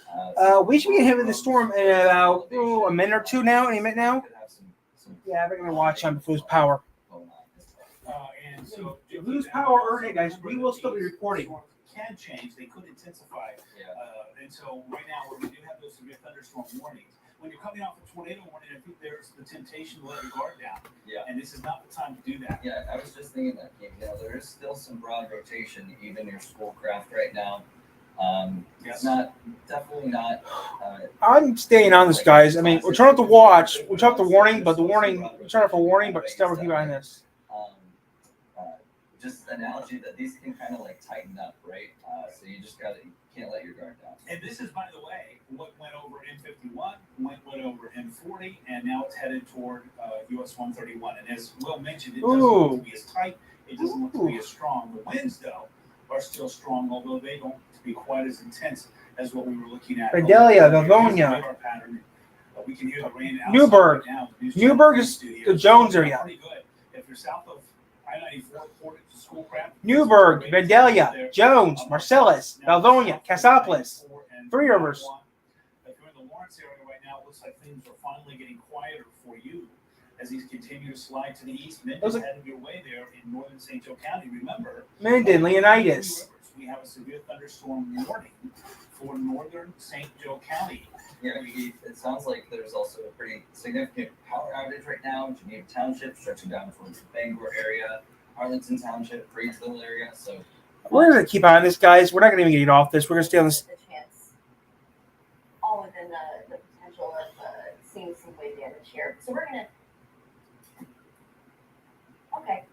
We should be hit with the storm in about a minute or two now. Any minute now? Yeah, we're going to watch on Before Lose Power.
And so
If we lose power or anything, guys, we will still be recording.
Can change. They could intensify. And so right now, where we do have those severe thunderstorm warnings, when you're coming off a tornado warning, I think there's the temptation to let your guard down.
Yeah.
And this is not the time to do that.
Yeah, I was just thinking that, there is still some broad rotation, even your Schoolcraft right now. It's definitely not.
I'm staying on this, guys. I mean, we're turning off the watch. We turn off the warning, but we turn off a warning, but still we're keeping on this.
Just analogy that these can kind of like tighten up, right? So you can't let your guard down.
And this is, by the way, what went over M51, went over M40, and now it's headed toward US 131. And as Will mentioned, it doesn't look to be as tight. It doesn't look to be as strong. The winds, though, are still strong, although they don't be quite as intense as what we were looking at.
Vidalia, Livonia.
We can hear the rain outside
Newburgh.
right now.
Newburgh is the Jones area.
Pretty good. If you're south of I-94, Portage to Schoolcraft.
Newburgh, Vidalia, Jones, Marcellus, Valvonia, Cassopolis, 3 Rivers.
If you're in the Lawrence area right now, it looks like things are finally getting quieter for you as these continue to slide to the east. Minden's headed your way there in northern St. Joe County. Remember,
Minden, Leonidas.
We have a severe thunderstorm warning for northern St. Joe County.
Yeah, it sounds like there's also a pretty significant power outage right now in Geneva Township, stretching down towards the Bangor area, Arlington Township, Breedsville area. So
we're going to keep on this, guys. We're not going to even get off this. We're going to stay on this.
The chance, all within the potential of seeing some wave damage here. So we're going to. Okay.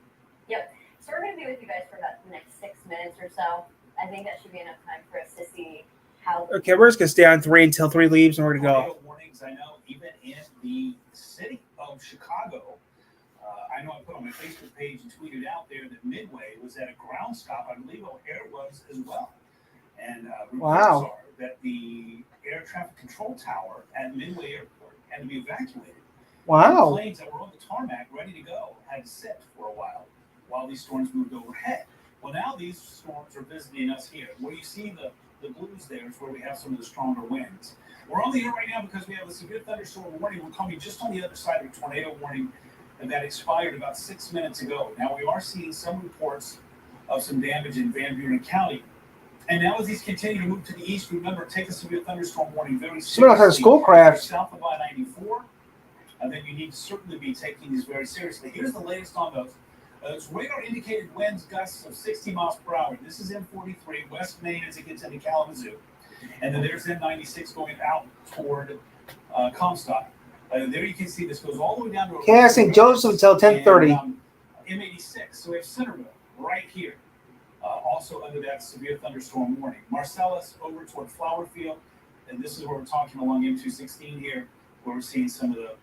Yep. So we're going to be with you guys for about the next 6 minutes or so. I think that should be enough time for us to see how.
Okay, we're just going to stay on 3 until 3 leaves, and we're going to go.
Warnings, I know, even in the city of Chicago. I know I put on my Facebook page and tweeted out there that Midway was at a ground stop. I believe O'Hare was as well. And reports are that the air traffic control tower at Midway Airport had to be evacuated
Wow.
Planes that were on the tarmac ready to go had to sit for a while these storms moved overhead. Well, now these storms are visiting us here. Where you see the blues there is where we have some of the stronger winds. We're on the air right now because we have a severe thunderstorm warning. We're coming just on the other side of a tornado warning that expired about 6 minutes ago. Now we are seeing some reports of some damage in Van Buren County. And now as these continue to move to the east, remember, take a severe thunderstorm warning very
Smell
seriously.
like Schoolcraft.
South of I-94, and then you need to certainly be taking these very seriously. Here's the latest on those. It's radar indicated winds gusts of 60 miles per hour. This is M43, West Main as it gets into Kalamazoo. And then there's M96 going out toward Comstock. There you can see this goes all the way down to
Cass St. Joseph until 10:30.
M86. So we have Centerville right here, also under that severe thunderstorm warning. Marcellus over toward Flower Field, and this is where we're talking along M216 here, where we're seeing some of the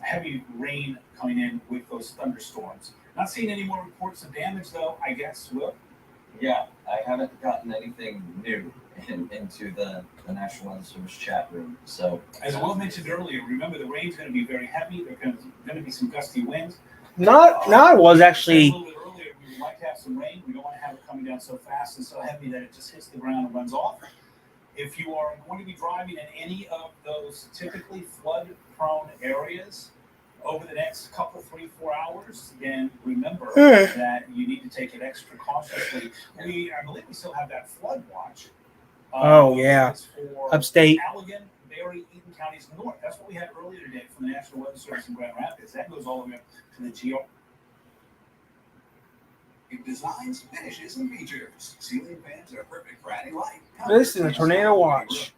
heavy rain coming in with those thunderstorms. Not seeing any more reports of damage, though, I guess, Will?
Yeah, I haven't gotten anything new into the National Weather Service chat room. So,
as Will mentioned earlier, remember the rain's going to be very heavy. There's going to be some gusty winds.
Not it was actually.
A little bit earlier, we would like to have some rain. We don't want to have it coming down so fast and so heavy that it just hits the ground and runs off. If you are going to be driving in any of those typically flood-prone areas over the next couple, 3-4 hours, then remember that you need to take it extra cautiously. I believe we still have that flood watch.
Oh, yeah.
For
Upstate.
Allegan, Berry, Eaton counties north. That's what we had earlier today from the National Weather Service in Grand Rapids. That goes all the way up to the geo.
Designs, finishes, and features. Ceiling fans are perfect for adding light.
This is a tornado watch.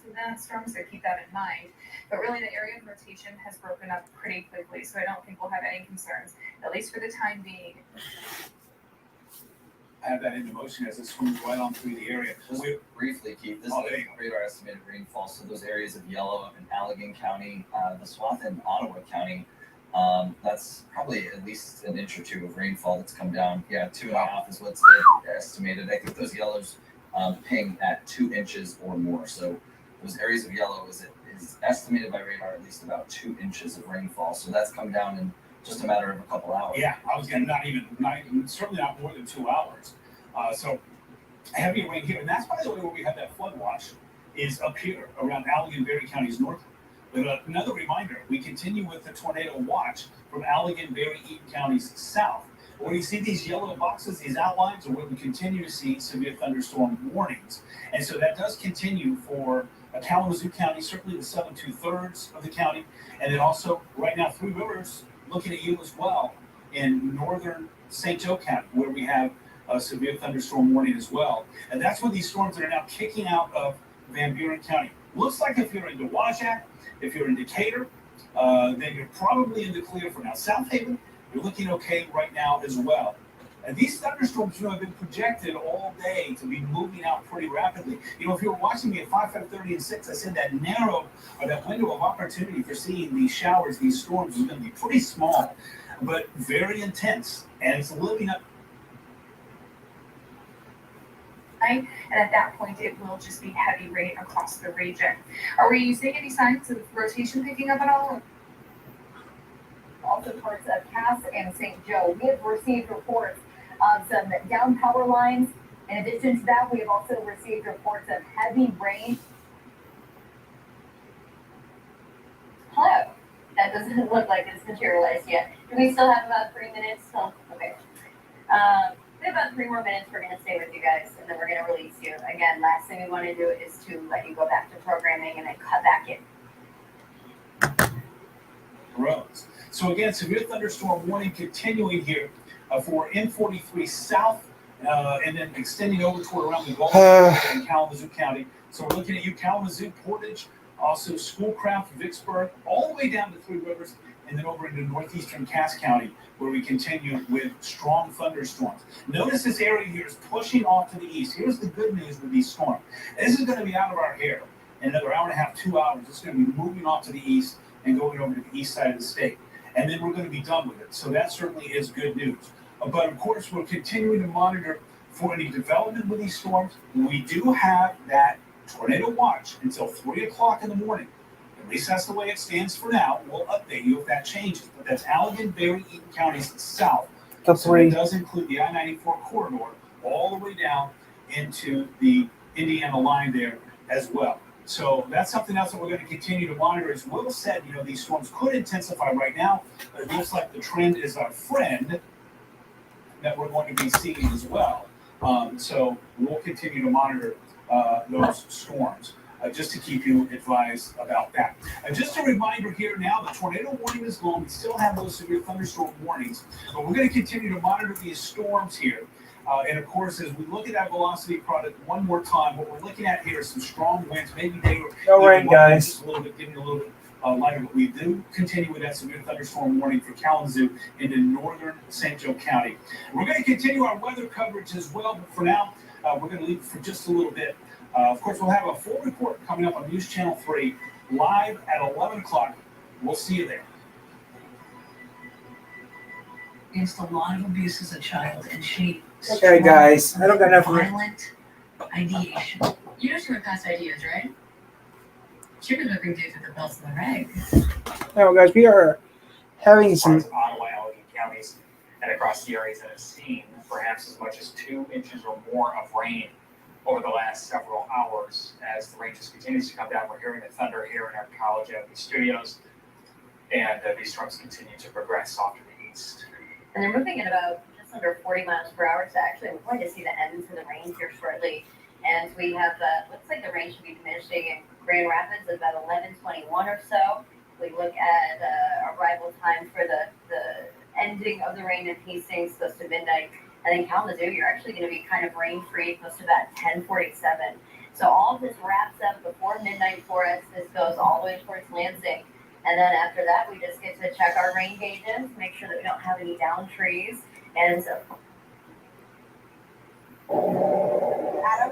With that storm, so keep that in mind. But really, the area of rotation has broken up pretty quickly, so I don't think we'll have any concerns, at least for the time being.
I have that into motion as it swings right on through the area.
Just briefly, Keith, this
there
is
you go.
radar estimated rainfall. So those areas of yellow up in Allegan County, the swath in Ottawa County, that's probably at least an inch or two of rainfall that's come down. Yeah, 2.5 is what's estimated. I think those yellows ping at 2 inches or more. So those areas of yellow is estimated by radar at least about 2 inches of rainfall. So that's come down in just a matter of a couple hours.
Yeah, I was going to not even, certainly not more than 2 hours. So heavy rain here. And that's, by the way, where we have that flood watch is up here around Allegan, Berry counties north. But another reminder, we continue with the tornado watch from Allegan, Berry, Eaton counties south. When you see these yellow boxes, these outlines are where we continue to see severe thunderstorm warnings. And so that does continue for Kalamazoo County, certainly the southern 2/3 of the county. And then also right now, Three Rivers looking at you as well in northern St. Joe County, where we have a severe thunderstorm warning as well. And that's when these storms that are now kicking out of Van Buren County. Looks like if you're in Dowagiac, if you're in Decatur, then you're probably in the clear for now. South Haven, you're looking okay right now as well. And these thunderstorms, have been projected all day to be moving out pretty rapidly. If you were watching me at 5, 5:30, and 6, I said that that window of opportunity for seeing these showers, these storms, is going to be pretty small, but very intense. And it's living up.
And at that point, it will just be heavy rain across the region. Are we seeing any signs of rotation picking up at all?
Also parts of Cass and St. Joe. We have received reports of some down power lines. In addition to that, we have also received reports of heavy rain.
Hello. That doesn't look like it's materialized yet. Do we still have about 3 minutes? Oh, okay. We have about 3 more minutes. We're going to stay with you guys, and then we're going to release you. Again, last thing we want to do is to let you go back to programming and then cut back in.
Roads. So again, severe thunderstorm warning continuing here for M43 south, and then extending over toward around the Gulf in Kalamazoo County. So we're looking at you, Kalamazoo, Portage, also Schoolcraft, Vicksburg, all the way down to Three Rivers, and then over into northeastern Cass County, where we continue with strong thunderstorms. Notice this area here is pushing off to the east. Here's the good news with these storms. This is going to be out of our hair in another hour and a half, 2 hours. It's going to be moving off to the east and going over to the east side of the state. And then we're going to be done with it. So that certainly is good news. But of course, we're continuing to monitor for any development with these storms, we do have that tornado watch until 3 o'clock in the morning. At least that's the way it stands for now. We'll update you if that changes. But that's Allegan, Berry, Eaton counties south.
The
So
three.
it does include the I-94 corridor all the way down into the Indiana line there as well. So that's something else that we're going to continue to monitor. As Will said, these storms could intensify right now, but it looks like the trend is our friend that we're going to be seeing as well. So we'll continue to monitor those storms just to keep you advised about that. Just a reminder here now, the tornado warning is gone. We still have those severe thunderstorm warnings, but we're going to continue to monitor these storms here. And of course, as we look at that velocity product one more time, what we're looking at here is some strong winds. Maybe they were
No rain, guys.
just a little bit, getting a little bit lighter, but we do continue with that severe thunderstorm warning for Kalamazoo into northern St. Joe County. We're going to continue our weather coverage as well, but for now, we're going to leave it for just a little bit. Of course, we'll have a full report coming up on News Channel 3 live at 11 o'clock. We'll see you there.
Against a lot of abuse as a child, and she
Okay, guys. I don't got enough room.
violent ideation. You know she went past ideas, right? She was whipping dudes with the belts and the rags.
No, guys, we are having some.
Ottawa, Allegan counties, and across the areas that have seen perhaps as much as 2 inches or more of rain over the last several hours. As the rain just continues to come down, we're hearing the thunder here in our College Avenue studios, and these storms continue to progress off to the east.
And they're moving at about just under 40 miles per hour, so actually we're going to see the ends of the rain here shortly. And we have, looks like the rain should be diminishing in Grand Rapids at about 11:21 or so. We look at arrival time for the ending of the rain in Hastings, close to midnight. And in Kalamazoo, you're actually going to be kind of rain-free, close to about 10:47. So all of this wraps up before midnight for us. This goes all the way towards Lansing. And then after that, we just get to check our rain gauges, make sure that we don't have any down trees. And so, Adam?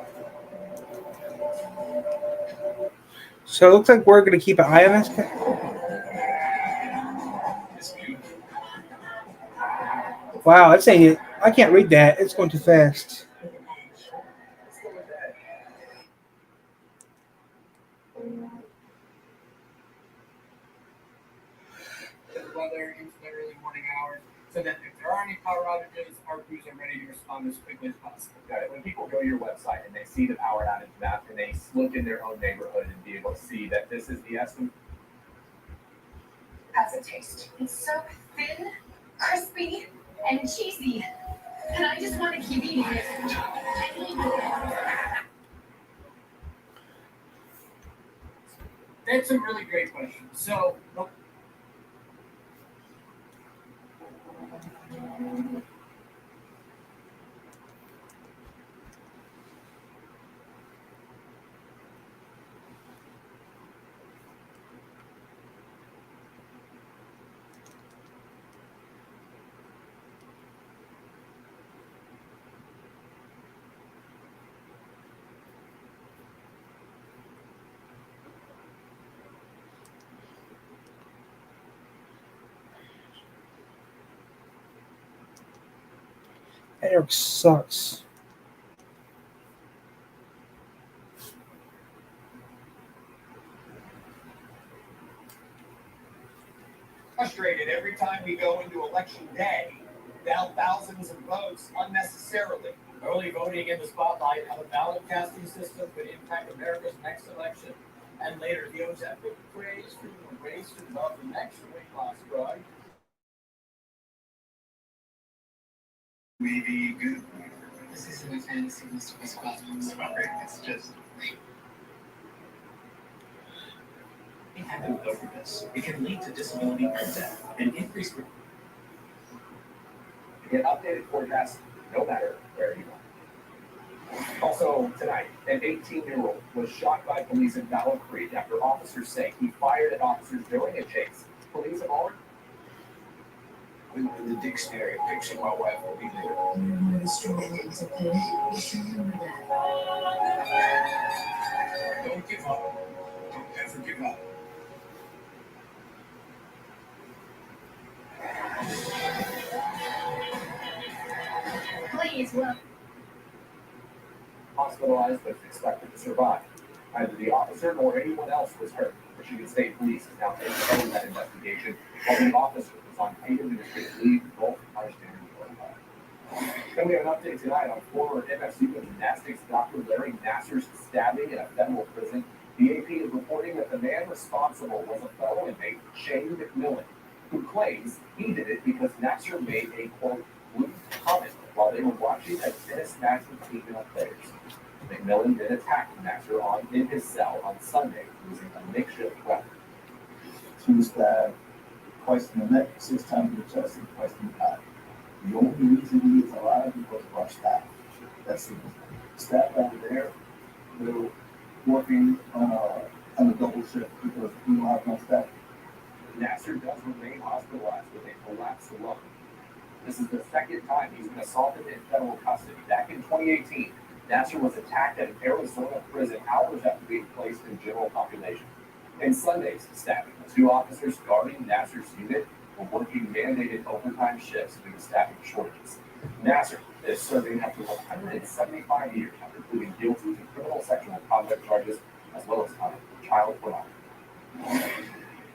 So it looks like we're going to keep an eye on this. Wow, I'm saying it. I can't read that. It's going too fast.
Weather into the early morning hours, so that if there are any power outages, our crews are ready to respond as quickly as possible.
Got it. When people go to your website and they see the power outage map, and they look in their own neighborhood and be able to see that this is the estimate.
How's it taste? It's so thin, crispy, and cheesy. And I just want to keep eating it.
That's a really great question. So,
Eric sucks.
Frustrated every time we go into election day, down thousands of votes unnecessarily.
early voting in the spotlight, how the ballot casting system could impact America's next election. And later, the Ozempic praise for the race to develop the next weight loss drug.
Maybe good.
This isn't a fantasy, Mr. Pasquale.
It's just.
We have to over this. It can lead to disability and death and increased.
Get updated forecasts no matter where you are. Also, tonight, an 18-year-old was shot by police in Battle Creek after officers say he fired at officers during a chase. Police have already.
We were in the dictionary fixing my wife will be there. Don't give up. Don't ever give up.
Please, look.
hospitalized but is expected to survive. Neither the officer nor anyone else was hurt. Michigan State Police is now taking over that investigation, while the officer is on paid administrative leave. Both are standing for. Then we have an update tonight on former MSU gymnastics Dr. Larry Nassar's stabbing in a federal prison. The AP is reporting that the man responsible was a fellow inmate, Shane McMillan, who claims he did it because Nassar made a, quote, rude comment while they were watching a tennis match with female players. McMillan then attacked Nassar in his cell on Sunday using a makeshift weapon.
He was stabbed twice in the neck, 6 times in the chest, and twice in the back. The only reason he is alive is because of our staff. That's the staff over there. They're working on a double shift because we don't have enough staff.
Nassar does remain hospitalized with a collapsed lung. This is the second time he's been assaulted in federal custody. Back in 2018, Nassar was attacked at an Arizona prison hours after being placed in general population. In Sunday's stabbing, the 2 officers guarding Nassar's unit were working mandated overtime shifts due to staffing shortages. Nassar is serving up to 175 years after pleading guilty to criminal sexual conduct charges as well as child pornography.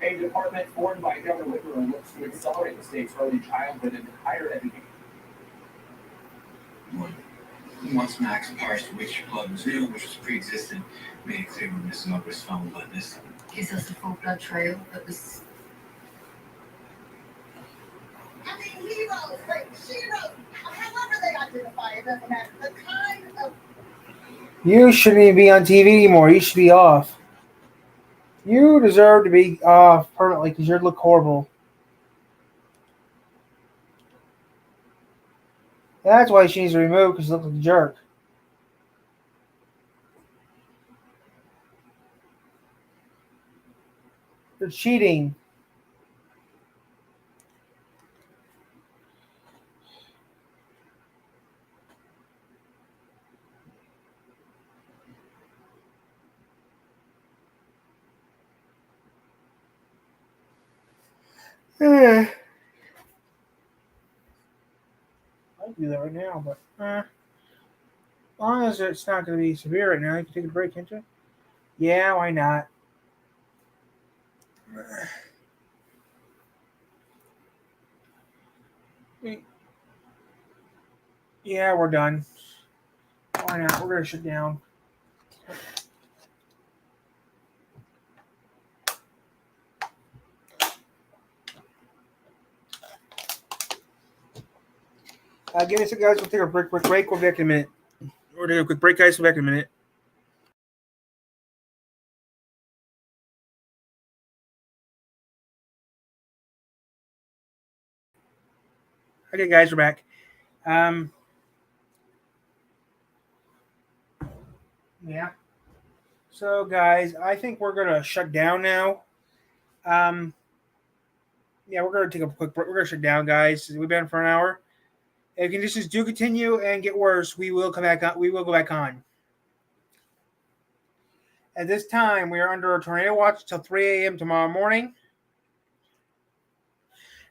A department formed by Governor Whitmer looks to accelerate the state's early childhood and higher education.
Once Max parsed which blood was new, which was pre-existent, made it clear we're missing Oprah's phone blood this time.
Gives us a full blood trail that was.
I mean, heroes, like heroes, however they identify, it doesn't matter. The kind of.
You shouldn't even be on TV anymore. You should be off. You deserve to be off permanently because you look horrible. That's why she needs to remove because you look like a jerk. You're cheating. I can do that right now, but as long as it's not going to be severe right now, you can take a break, can't you? Yeah, why not? Yeah, we're done. Why not? We're going to shut down. Give me a second, guys. We'll take a break. We'll be back in a minute. We're going to do a quick break, guys. We'll be back in a minute. Okay, guys, we're back. Yeah. So, guys, I think we're going to shut down now. Yeah, we're going to take a quick break. We're going to shut down, guys. We've been for an hour. If conditions do continue and get worse, we will come back on. We will go back on. At this time, we are under a tornado watch until 3 a.m. tomorrow morning.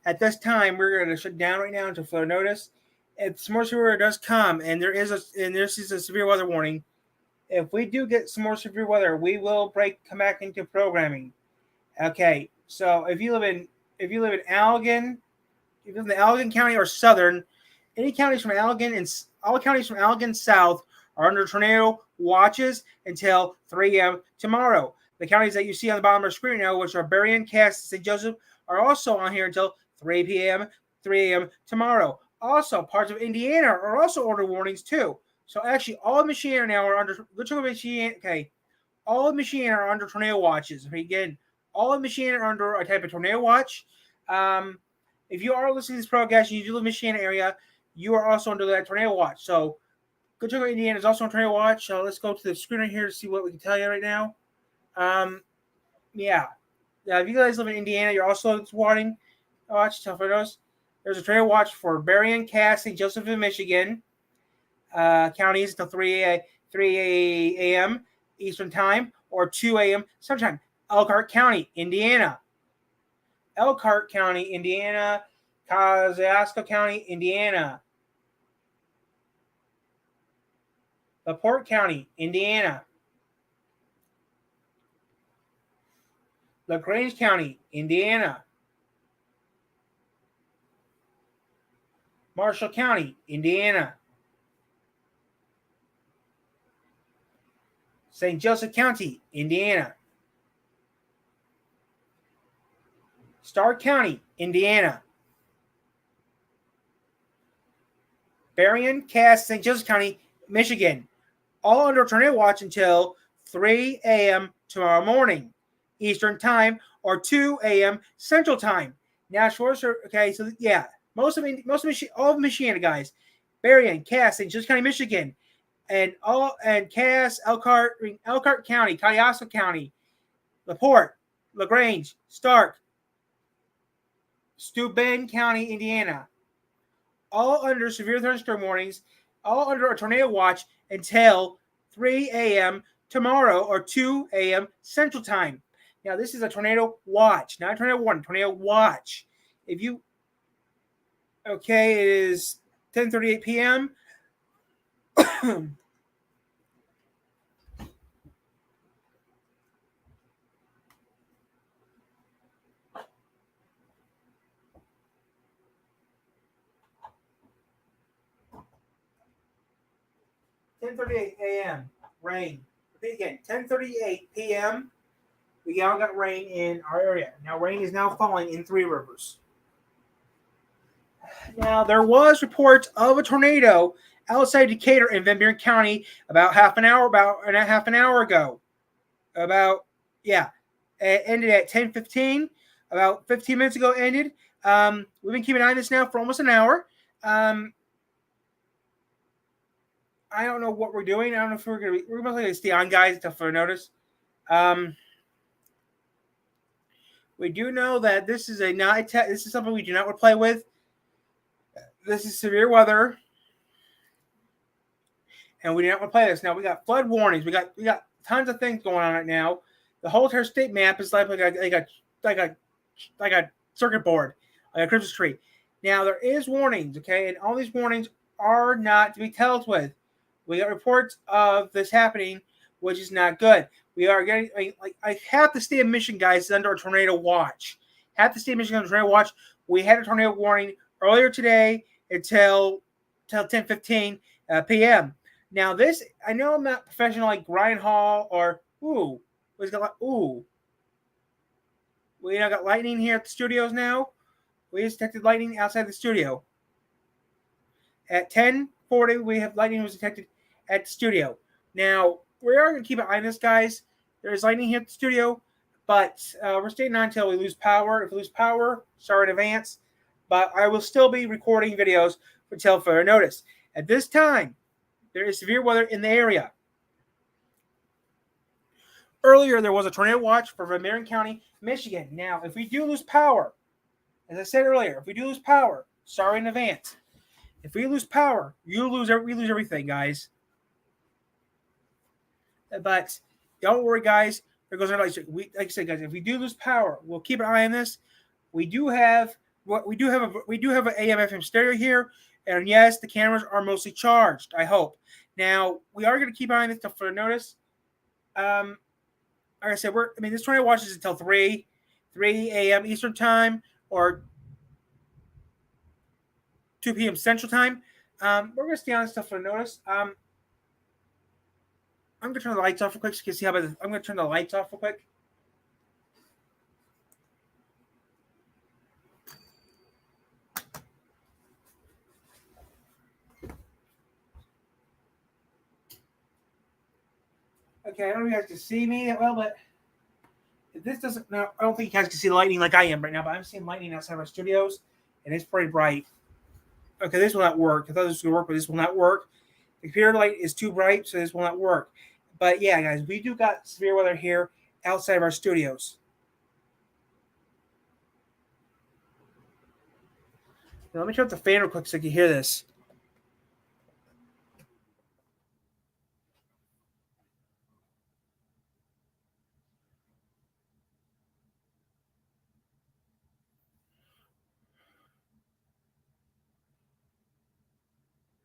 At this time, we're going to shut down right now until further notice. If some more severe weather does come, and this is a severe weather warning, if we do get some more severe weather, we will come back into programming. Okay, so if you live in Allegan, if you live in the Allegan County or Southern, any counties from Allegan and all counties from Allegan South are under tornado watches until 3 a.m. tomorrow. The counties that you see on the bottom of the screen now, which are Berrien, Cass, St. Joseph, are also on here until 3 p.m., 3 a.m. tomorrow. Also, parts of Indiana are also under warnings too. So actually, all of Michigan now are under. Good chunk of Michigan. Okay, all of Michigan are under tornado watches. Again, all of Michigan are under a type of tornado watch. If you are listening to this broadcast and you do live in the Michigan area, you are also under that tornado watch. So, good chunk of Indiana is also on tornado watch. So let's go to the screen right here to see what we can tell you right now. Yeah. If you guys live in Indiana, you're also watching. Watch tornadoes. There's a tornado watch for Berrien, Cass, St. Joseph, in Michigan. Counties until 3 a.m. Eastern Time or 2 a.m. Sometime. Elkhart County, Indiana. Elkhart County, Indiana. Kosciuszko County, Indiana. LaPorte County, Indiana. LaGrange County, Indiana. Marshall County, Indiana. St. Joseph County, Indiana. Stark County, Indiana. Berrien, Cass, St. Joseph County, Michigan. All under tornado watch until 3 a.m. tomorrow morning, Eastern Time, or 2 a.m. Central Time. National okay, so yeah, all of Michiana guys, Berrien, Cass, St. Joseph County, Michigan, and Cass, Elkhart County, Cuyahoga County, LaPorte, LaGrange, Stark, Steuben County, Indiana. All under severe thunderstorm warnings, all under a tornado watch until 3 a.m. tomorrow or 2 a.m. Central Time. Now, this is a tornado watch, not a tornado warning, tornado watch. If you, okay, it is 10:38 p.m. 10:38 a.m. Rain. Repeat again. 10:38 p.m. We now got rain in our area. Now rain is now falling in Three Rivers. Now there was reports of a tornado outside Decatur in Van Buren County about half an hour ago. It ended at 10:15. About 15 minutes ago it ended. We've been keeping an eye on this now for almost an hour. I don't know what we're doing. I don't know if we're mostly going to stay on, guys, until further notice. We do know that this is this is something we do not want to play with. This is severe weather, and we do not want to play this. Now we got flood warnings. We got tons of things going on right now. The whole entire state map is like a circuit board, like a Christmas tree. Now there is warnings, okay, and all these warnings are not to be dealt with. We got reports of this happening, which is not good. We are getting half the state of Michigan, guys, is under a tornado watch. Half the state of Michigan under a tornado watch. We had a tornado warning earlier today until 10:15 p.m. Now this, I know I'm not professional like Ryan Hall or we now got lightning here at the studios now. We just detected lightning outside the studio. At 10:40, we have lightning was detected at the studio. Now, we are going to keep an eye on this, guys. There is lightning here at the studio, but we're staying on until we lose power. If we lose power, sorry in advance, but I will still be recording videos until further notice. At this time, there is severe weather in the area. Earlier, there was a tornado watch for Van Buren County, Michigan. Now, if we do lose power, as I said earlier, if we do lose power, sorry in advance. If we lose power, we lose everything, guys. But don't worry, guys. There goes our lights. Like I said, guys, if we do lose power, we'll keep an eye on this. We do have an AM/FM stereo here, and yes, the cameras are mostly charged. I hope. Now we are going to keep an eye on this stuff for notice. Like I said, this tornado watches until 3 a.m. Eastern Time or 2 p.m. Central Time. We're going to stay on this stuff for notice. I'm going to turn the lights off real quick so you can see how I'm going to turn the lights off real quick. Okay, I don't know if you guys can see me that well, but if this doesn't, no, I don't think you guys can see the lightning like I am right now, but I'm seeing lightning outside of our studios, and it's pretty bright. Okay, this will not work. I thought this was going to work, but this will not work. The computer light is too bright, so this will not work. But yeah, guys, we do got severe weather here outside of our studios. Now, let me turn up the fan real quick so you can hear this.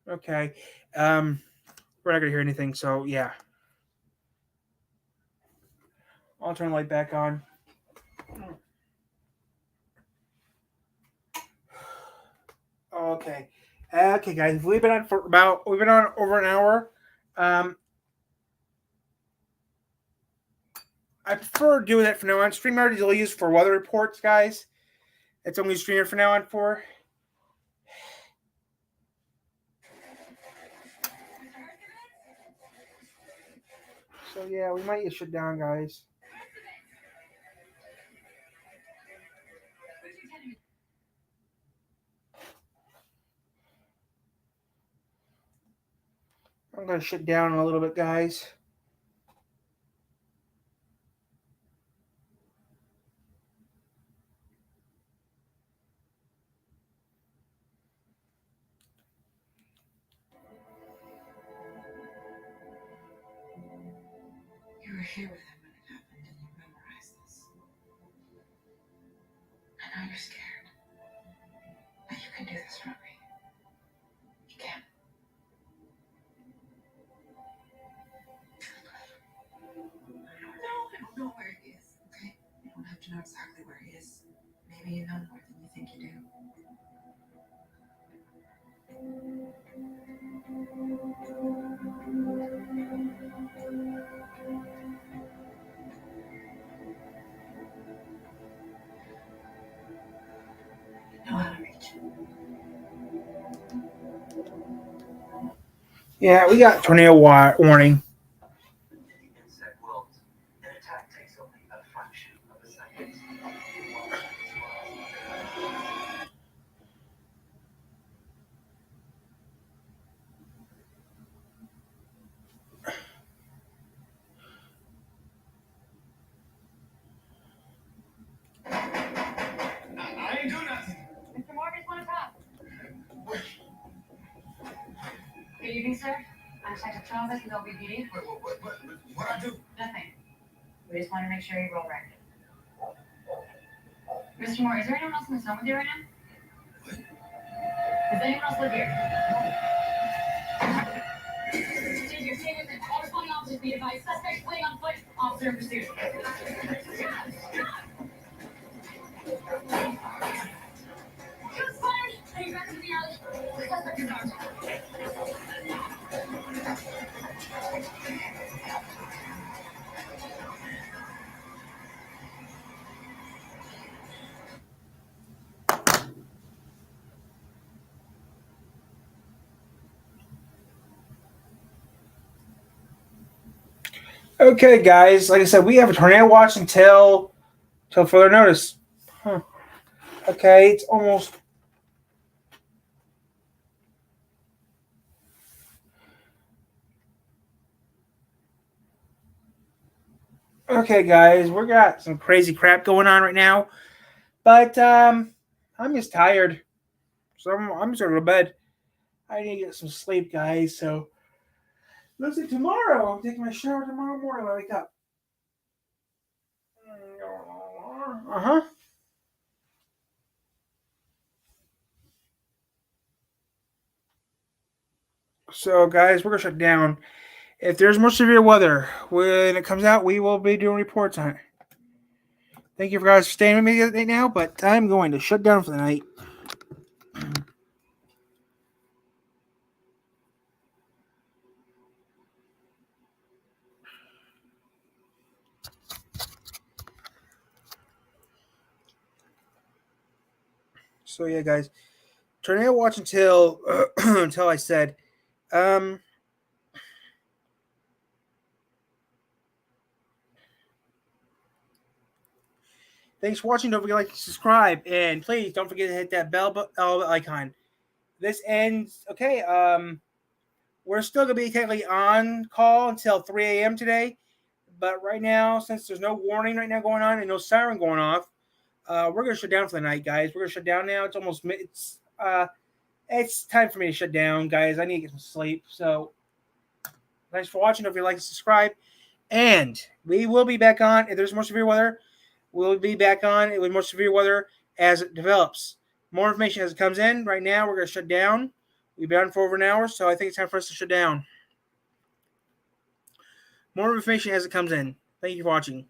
Okay. we're not gonna hear anything. So yeah, I'll turn the light back on. Okay, guys, we've been on over an hour. I prefer doing that from now on. StreamYard is only used for weather reports, guys. That's only StreamYard from now on for. So yeah, we might get shut down, guys. I'm gonna shut down a little bit, guys.
You were here with him when it happened and you memorized this. I know you're scared, but you can do this for me. You can. I don't know where he is, okay? You don't have to know exactly where he is. Maybe you know more than you think you do. I know how to reach him.
Yeah, we got tornado warning.
I ain't do nothing.
Mr. Morgan, want to talk? Good evening, sir. I'm Detective Chavez with LBPD.
What I do?
Nothing. We just want to make sure you're well rested. Mr. Moore, is there anyone else in the zone with you right now? Does anyone else live here? You're staying with him. All responding officers be advised. Suspect fleeing on foot. Officer in pursuit. Shots fired! Heading back into the alley. Suspect is armed.
Okay, guys. Like I said, we have a tornado watch until further notice. Huh. Okay, it's almost. Okay, guys, we got some crazy crap going on right now, but I'm just tired, so I'm just gonna go to bed. I need to get some sleep, guys. So looks like tomorrow I'm taking my shower tomorrow morning when I wake up. So, guys, we're gonna shut down. If there's more severe weather when it comes out, we will be doing reports on it. Thank you for guys for staying with me right now, but I'm going to shut down for the night. So yeah, guys, tornado watch until until I said. Thanks for watching. Don't forget to like and subscribe, and please don't forget to hit that bell icon. This ends. Okay. We're still gonna be technically on call until 3 a.m. today, but right now, since there's no warning right now going on and no siren going off, we're gonna shut down for the night, guys. We're gonna shut down now. It's almost it's time for me to shut down, guys. I need to get some sleep. So, thanks for watching. Don't forget to like and subscribe, and we will be back on if there's more severe weather. We'll be back on with more severe weather as it develops. More information as it comes in. Right now, we're going to shut down. We've been on for over an hour, so I think it's time for us to shut down. More information as it comes in. Thank you for watching.